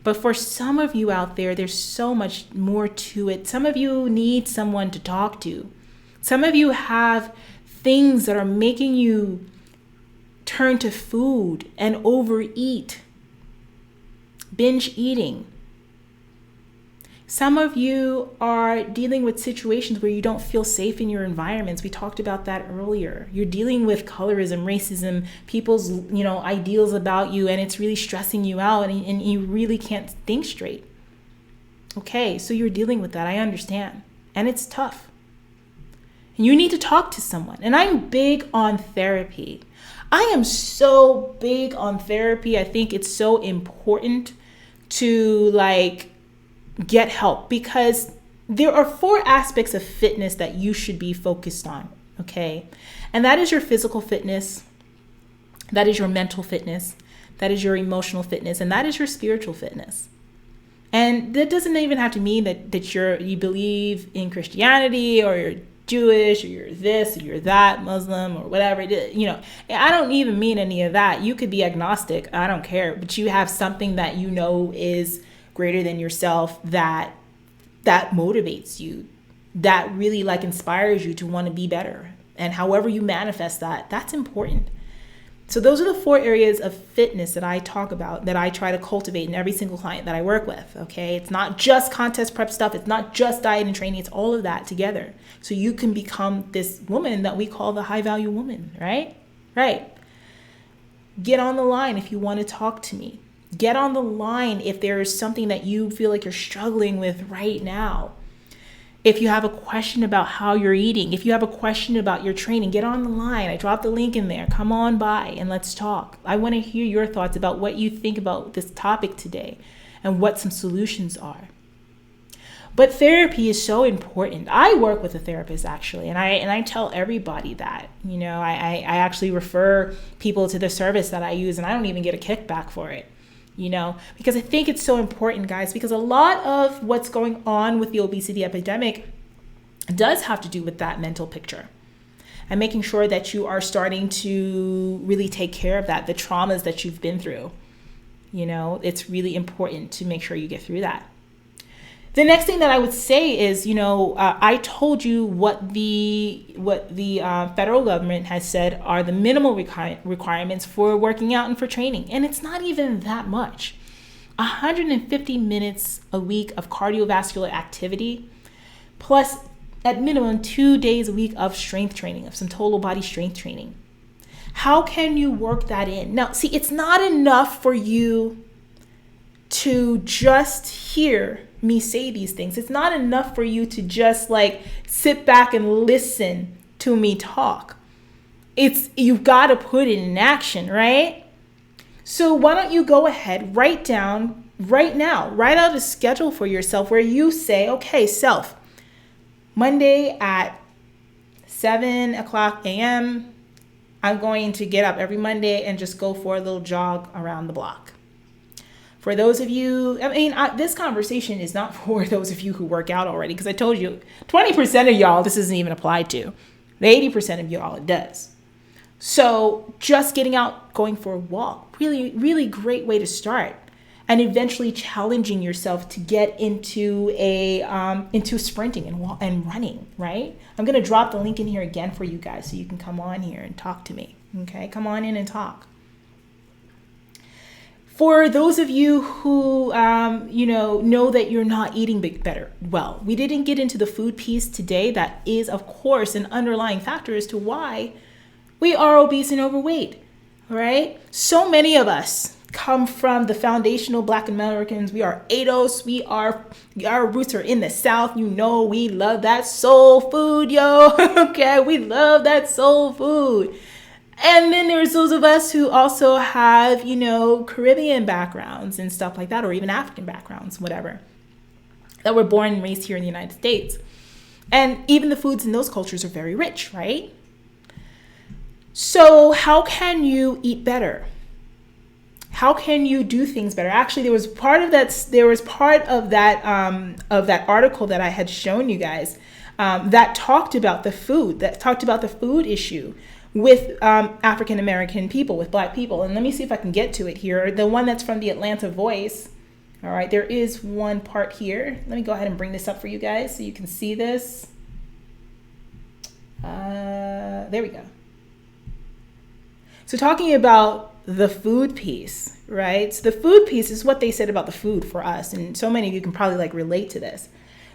But for some of you out there, there's so much more to it. Some of you need someone to talk to. Some of you have things that are making you turn to food and overeat, binge eating. Some of you are dealing with situations where you don't feel safe in your environments. We talked about that earlier. You're dealing with colorism, racism, people's, ideals about you, and it's really stressing you out, and you really can't think straight. Okay, so you're dealing with that. I understand. And it's tough. And you need to talk to someone. And I'm big on therapy. I am so big on therapy. I think it's so important to get help, because there are 4 aspects of fitness that you should be focused on, okay? And that is your physical fitness, that is your mental fitness, that is your emotional fitness, and that is your spiritual fitness. And that doesn't even have to mean that you believe in Christianity, or you're Jewish, or you're this, or you're that, Muslim, or whatever it is. I don't even mean any of that. You could be agnostic, I don't care, but you have something that is greater than yourself that motivates you, that really inspires you to want to be better. And however you manifest that, that's important. So those are the 4 areas of fitness that I talk about, that I try to cultivate in every single client that I work with. Okay, it's not just contest prep stuff, it's not just diet and training, it's all of that together, so you can become this woman that we call the high value woman. Right. Get on the line if you want to talk to me. Get on the line if there is something that you feel like you're struggling with right now. If you have a question about how you're eating, if you have a question about your training, get on the line. I dropped the link in there. Come on by and let's talk. I want to hear your thoughts about what you think about this topic today and what some solutions are. But therapy is so important. I work with a therapist, actually, and I tell everybody that. I actually refer people to the service that I use, and I don't even get a kickback for it. Because I think it's so important, guys, because a lot of what's going on with the obesity epidemic does have to do with that mental picture, and making sure that you are starting to really take care of that, the traumas that you've been through. It's really important to make sure you get through that. The next thing that I would say is, I told you what the federal government has said are the minimal requirements for working out and for training. And it's not even that much. 150 minutes a week of cardiovascular activity, plus at minimum 2 days a week of strength training, of some total body strength training. How can you work that in? Now, see, it's not enough for you to just hear me say these things. It's not enough for you to just sit back and listen to me talk. You've got to put it in action, right? So why don't you go ahead, write down right now, write out a schedule for yourself where you say, okay, self, Monday at 7:00 a.m., I'm going to get up every Monday and just go for a little jog around the block. For those of you, this conversation is not for those of you who work out already, because I told you 20% of y'all this isn't even applied to. The 80% of y'all it does. So just getting out, going for a walk, really, really great way to start, and eventually challenging yourself to get into sprinting and running. Right? I'm gonna drop the link in here again for you guys so you can come on here and talk to me. Okay, come on in and talk. For those of you who, know that you're not eating better, well, we didn't get into the food piece today. That is, of course, an underlying factor as to why we are obese and overweight, right? So many of us come from the foundational Black Americans. We are ADOS. Our roots are in the South. We love that soul food, yo. Okay, we love that soul food. And then there's those of us who also have, Caribbean backgrounds and stuff like that, or even African backgrounds, whatever, that were born and raised here in the United States. And even the foods in those cultures are very rich, right? So how can you eat better? How can you do things better? Actually, there was part of that article that I had shown you guys that talked about the food issue with African American people, with Black people. And let me see if I can get to it here. The one that's from the Atlanta Voice. All right, there is one part here. Let me go ahead and bring this up for you guys so you can see this. There we go. So talking about the food piece, right? So the food piece is what they said about the food for us. And so many of you can probably like relate to this.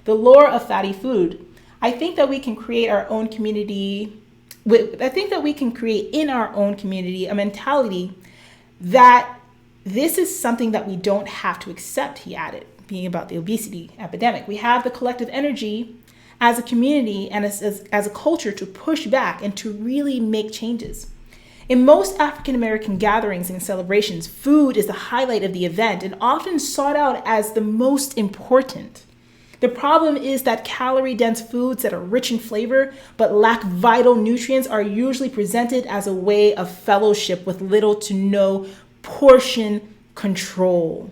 The lure of fatty food. I think that we can create our own community. I think that we can create in our own community a mentality that this is something that we don't have to accept, he added, being about the obesity epidemic. We have the collective energy as a community and as a culture to push back and to really make changes. In most African American gatherings and celebrations, food is the highlight of the event and often sought out as the most important. The problem is that calorie-dense foods that are rich in flavor but lack vital nutrients are usually presented as a way of fellowship with little to no portion control.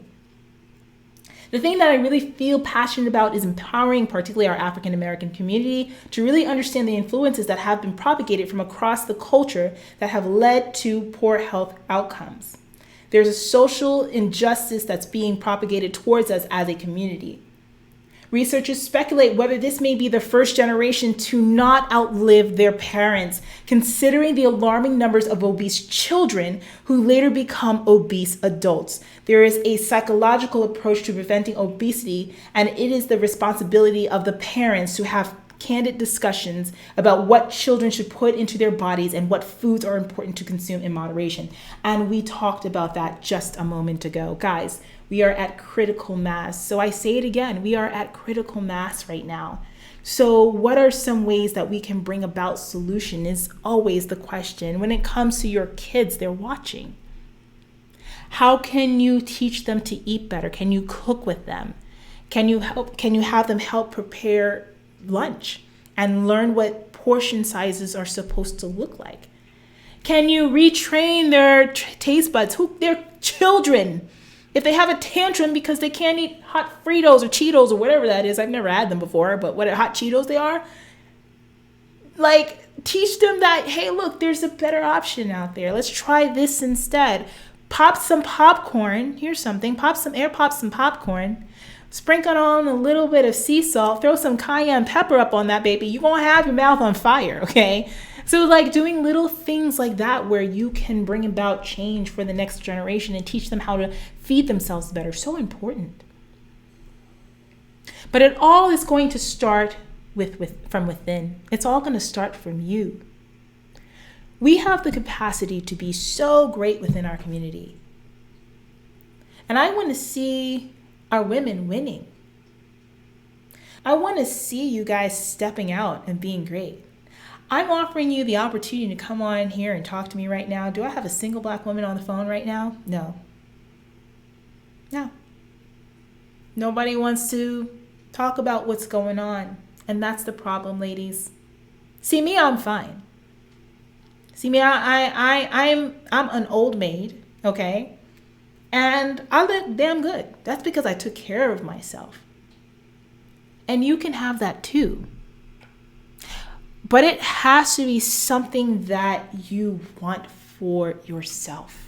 The thing that I really feel passionate about is empowering particularly our African American community to really understand the influences that have been propagated from across the culture that have led to poor health outcomes. There's a social injustice that's being propagated towards us as a community. Researchers speculate whether this may be the first generation to not outlive their parents, considering the alarming numbers of obese children who later become obese adults. There is a psychological approach to preventing obesity, and it is the responsibility of the parents to have candid discussions about what children should put into their bodies and what foods are important to consume in moderation. And we talked about that just a moment ago. Guys, we are at critical mass. So I say it again, we are at critical mass right now. So what are some ways that we can bring about solution is always the question. When it comes to your kids, they're watching. How can you teach them to eat better? Can you cook with them? Can you have them help prepare lunch and learn what portion sizes are supposed to look like? Can you retrain their taste buds? They're children. If they have a tantrum because they can't eat hot Fritos or Cheetos or whatever that is, I've never had them before, but what hot Cheetos they are, like teach them that, hey, look, there's a better option out there. Let's try this instead. Pop some popcorn. Here's something. Pop some popcorn. Sprinkle on a little bit of sea salt. Throw some cayenne pepper up on that baby. You're going to have your mouth on fire, okay? So like doing little things like that where you can bring about change for the next generation and teach them how to feed themselves better. So important. But it all is going to start from within. It's all going to start from you. We have the capacity to be so great within our community. And I want to see our women winning. I want to see you guys stepping out and being great. I'm offering you the opportunity to come on here and talk to me right now. Do I have a single black woman on the phone right now? No. Nobody wants to talk about what's going on. And that's the problem, ladies. See me, I'm fine. See me, I'm an old maid, okay? And I look damn good. That's because I took care of myself. And you can have that too. But it has to be something that you want for yourself.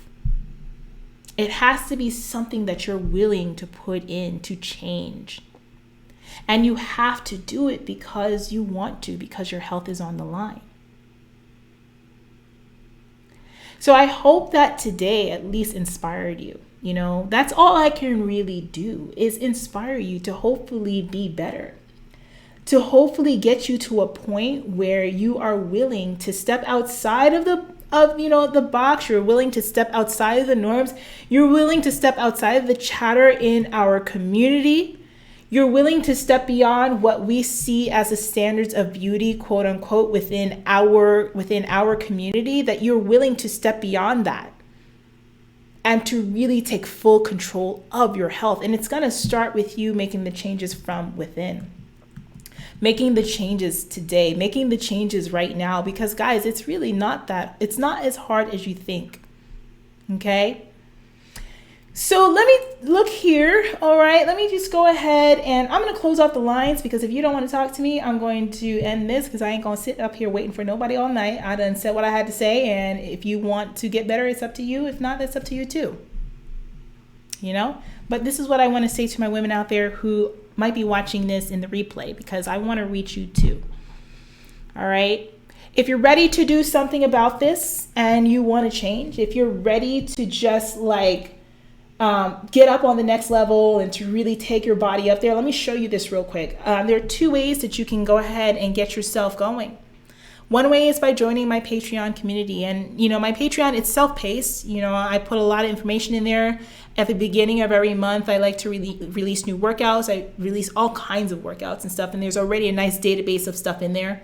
It has to be something that you're willing to put in to change. And you have to do it because you want to, because your health is on the line. So I hope that today at least inspired you. You know, that's all I can really do is inspire you to hopefully be better. To hopefully get you to a point where you are willing to step outside of the box. You're willing to step outside of the norms. You're willing to step outside of the chatter in our community. You're willing to step beyond what we see as the standards of beauty, quote unquote, within our community, that you're willing to step beyond that and to really take full control of your health. And it's going to start with you making the changes from within. Making the changes today, making the changes right now, because guys, it's really not as hard as you think. Okay. So let me look here. All right. Let me just go ahead and I'm going to close off the lines because if you don't want to talk to me, I'm going to end this because I ain't going to sit up here waiting for nobody all night. I done said what I had to say. And if you want to get better, it's up to you. If not, that's up to you too. you know? But this is what I want to say to my women out there who might be watching this in the replay, because I want to reach you too. All right? If you're ready to do something about this and you want to change, if you're ready to just get up on the next level and to really take your body up there, let me show you this real quick. There are 2 ways that you can go ahead and get yourself going. One way is by joining my Patreon community. And, my Patreon, it's self-paced. I put a lot of information in there. At the beginning of every month, I like to release new workouts. I release all kinds of workouts and stuff. And there's already a nice database of stuff in there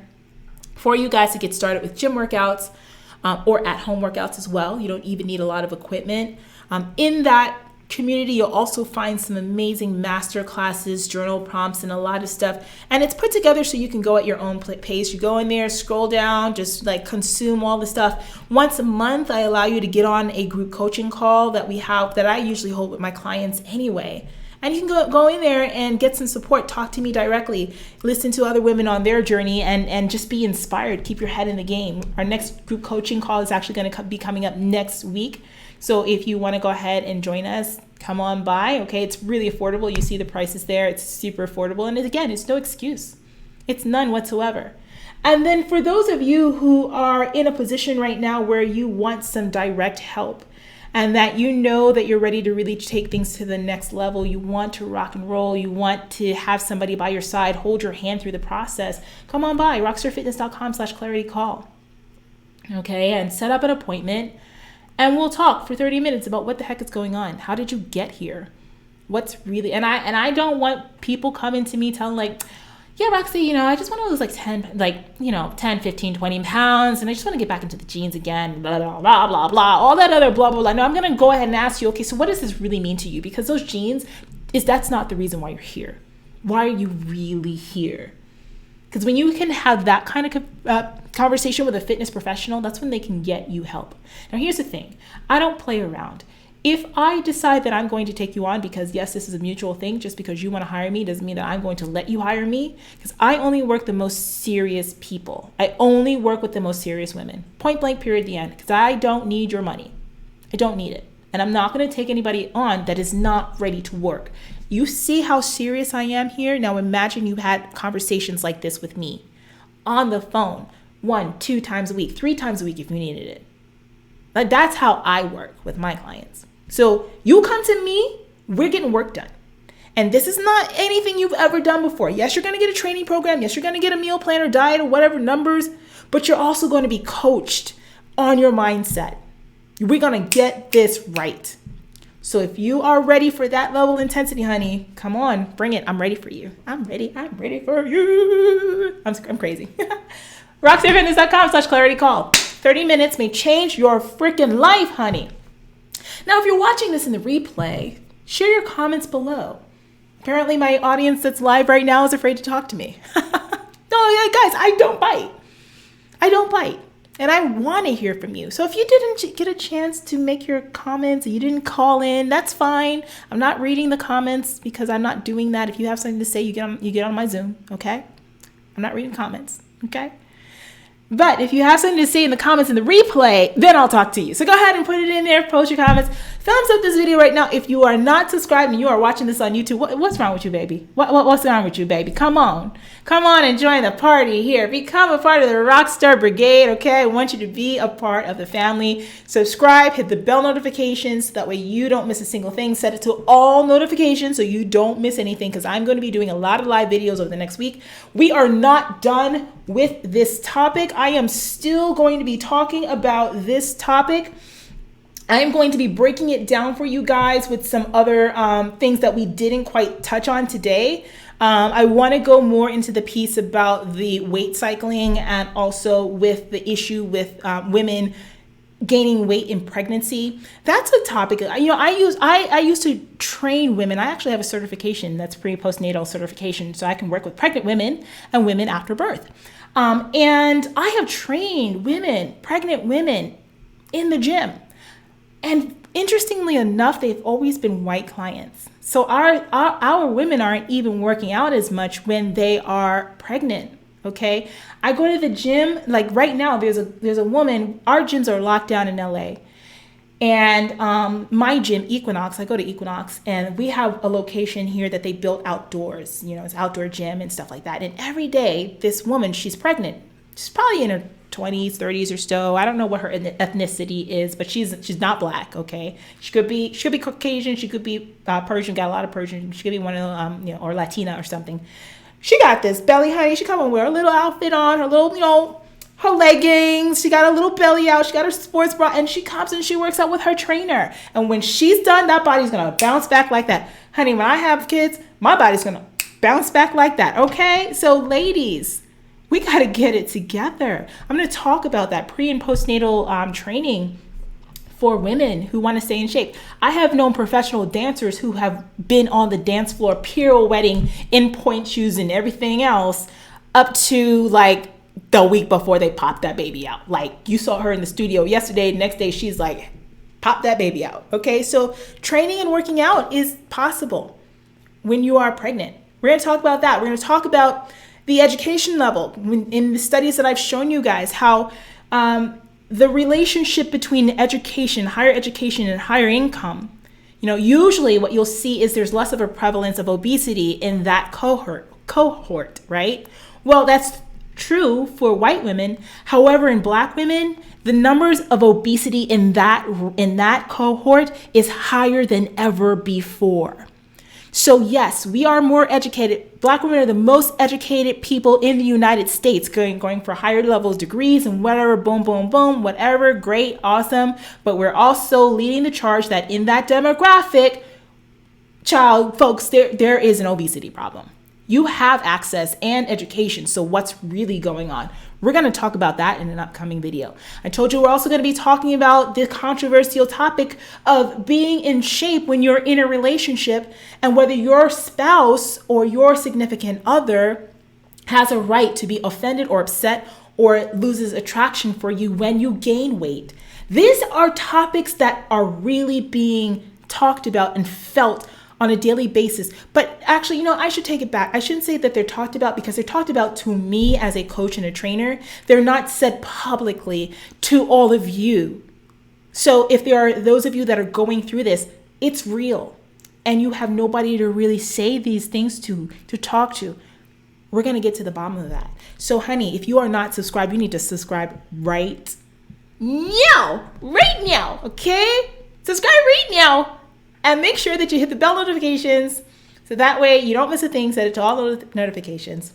for you guys to get started with gym workouts or at-home workouts as well. You don't even need a lot of equipment. In that community, you'll also find some amazing master classes, journal prompts, and a lot of stuff. And it's put together so you can go at your own pace. You go in there, scroll down, just consume all the stuff. Once a month, I allow you to get on a group coaching call that I usually hold with my clients anyway. And you can go in there and get some support, talk to me directly, listen to other women on their journey, and just be inspired. Keep your head in the game. Our next group coaching call is actually going to be coming up next week. So if you want to go ahead and join us, come on by. Okay, it's really affordable. You see the prices there. It's super affordable. And again, it's no excuse. It's none whatsoever. And then for those of you who are in a position right now where you want some direct help, and that that you're ready to really take things to the next level, you want to rock and roll, you want to have somebody by your side, hold your hand through the process, come on by rockstarfitness.com/claritycall. Okay, and set up an appointment, and we'll talk for 30 minutes about what the heck is going on. How did you get here? What's really, and I don't want people coming to me telling yeah, Roxy, I just want to lose 10, 15, 20 pounds, and I just want to get back into the jeans again, blah, blah, blah, blah, blah, all that other blah, blah, blah. No, I'm going to go ahead and ask you, okay, so what does this really mean to you? Because those jeans, that's not the reason why you're here. Why are you really here? Because when you can have that kind of conversation with a fitness professional, that's when they can get you help. Now, here's the thing. I don't play around. If I decide that I'm going to take you on because, yes, this is a mutual thing, just because you want to hire me doesn't mean that I'm going to let you hire me, because I only work the most serious people. I only work with the most serious women. Point blank, period, the end, because I don't need your money. I don't need it. And I'm not going to take anybody on that is not ready to work. You see how serious I am here? Now imagine you had conversations like this with me on the phone 1, 2 times a week, 3 times a week if you needed it. That's how I work with my clients. So you come to me, we're getting work done. And this is not anything you've ever done before. Yes, you're going to get a training program. Yes, you're going to get a meal plan or diet or whatever numbers, but you're also going to be coached on your mindset. We're going to get this right. So if you are ready for that level of intensity, honey, come on, bring it. I'm ready for you. I'm ready for you. I'm crazy. rockstarfitness.com/claritycall. 30 minutes may change your freaking life, honey. Now, if you're watching this in the replay, share your comments below. Apparently, my audience that's live right now is afraid to talk to me. No, guys, I don't bite. And I want to hear from you. So if you didn't get a chance to make your comments, you didn't call in, that's fine. I'm not reading the comments because I'm not doing that. If you have something to say, you get on my Zoom, okay? I'm not reading comments, okay? But if you have something to say in the comments in the replay, then I'll talk to you. So go ahead and put it in there, post your comments. Thumbs up this video right now. If you are not subscribed and you are watching this on YouTube, what's wrong with you, baby? What's wrong with you, baby? Come on and join the party here. Become a part of the Rockstar Brigade, okay? I want you to be a part of the family. Subscribe, hit the bell notifications. That way you don't miss a single thing. Set it to all notifications so you don't miss anything, because I'm going to be doing a lot of live videos over the next week. We are not done with this topic. I am still going to be talking about this topic. I'm going to be breaking it down for you guys with some other things that we didn't quite touch on today. I want to go more into the piece about the weight cycling, and also with the issue with women gaining weight in pregnancy. That's a topic. I used to train women. I actually have a certification that's pre-postnatal certification, so I can work with pregnant women and women after birth. And I have trained pregnant women in the gym. And interestingly enough, they've always been white clients. So our women aren't even working out as much when they are pregnant. Okay, I go to the gym, like right now, there's a woman, our gyms are locked down in LA. And my gym, Equinox, I go to Equinox, and we have a location here that they built outdoors. It's outdoor gym and stuff like that. And every day, this woman, she's pregnant. She's probably in her 20s, 30s or so. I don't know what her ethnicity is, but she's not black. Okay, she could be Caucasian. She could be Persian. Got a lot of Persian. She could be one of or Latina or something. She got this belly, honey. She come on with her little outfit on, her little, her leggings. She got a little belly out. She got her sports bra, and she comes and she works out with her trainer. And when she's done, that body's gonna bounce back like that, honey. When I have kids, my body's gonna bounce back like that. Okay, so ladies, we gotta get it together. I'm gonna talk about that pre and postnatal training for women who want to stay in shape. I have known professional dancers who have been on the dance floor pirouetting in point shoes and everything else up to like the week before they popped that baby out. Like, you saw her in the studio yesterday, next day she's like, pop that baby out. Okay, so training and working out is possible when you are pregnant. We're going to talk about that. We're going to talk about the education level in the studies that I've shown you guys, how the relationship between education, higher education, and higher income. Usually what you'll see is there's less of a prevalence of obesity in that cohort, right? Well, that's true for white women. However, in black women, the numbers of obesity in that cohort is higher than ever before. So yes, we are more educated. Black women are the most educated people in the United States, going for higher levels degrees and whatever, boom, boom, boom, whatever, great, awesome. But we're also leading the charge that in that demographic, folks, there is an obesity problem. You have access and education. So what's really going on? We're going to talk about that in an upcoming video. I told you we're also going to be talking about the controversial topic of being in shape when you're in a relationship, and whether your spouse or your significant other has a right to be offended or upset or loses attraction for you when you gain weight. These are topics that are really being talked about and felt on a daily basis. But actually, I should take it back. I shouldn't say that they're talked about, because they're talked about to me as a coach and a trainer. They're not said publicly to all of you. So if there are those of you that are going through this, it's real. And you have nobody to really say these things to talk to. We're going to get to the bottom of that. So honey, if you are not subscribed, you need to subscribe right now. Right now, okay? Subscribe right now. And make sure that you hit the bell notifications so that way you don't miss a thing. Set it to all the notifications.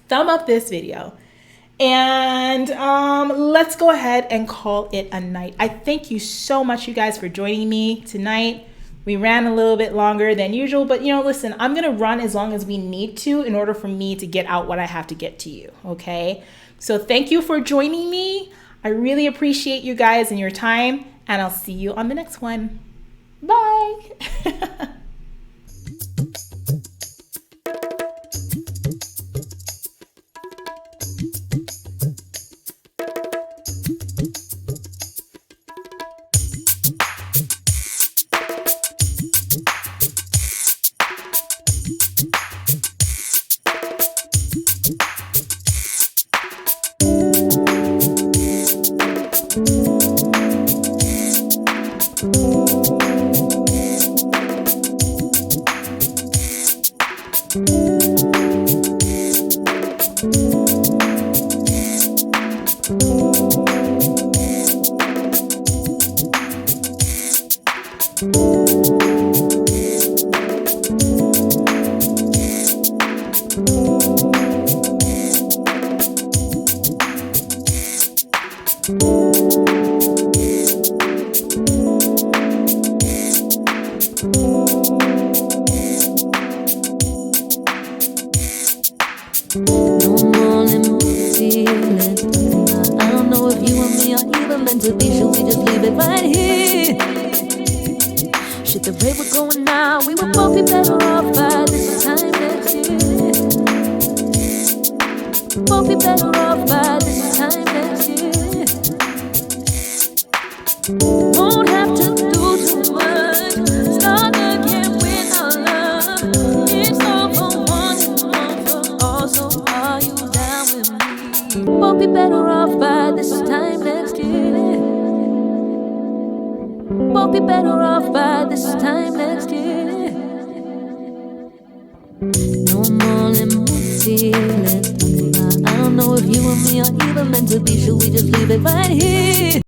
Thumb up this video. And let's go ahead and call it a night. I thank you so much, you guys, for joining me tonight. We ran a little bit longer than usual, but listen, I'm going to run as long as we need to in order for me to get out what I have to get to you, okay? So thank you for joining me. I really appreciate you guys and your time, and I'll see you on the next one. Bye. The rate we're going now, we would both be better off by this time next year. Both be better off by this time next year. Won't have to do too much. Start again with our love. It's all for one and one for all. So are you down with me? Both be better off by this time next year. both be better off by this time next year. No more limited. Let's talk about, I don't know if you and me are even meant to be. Should we just leave it right here?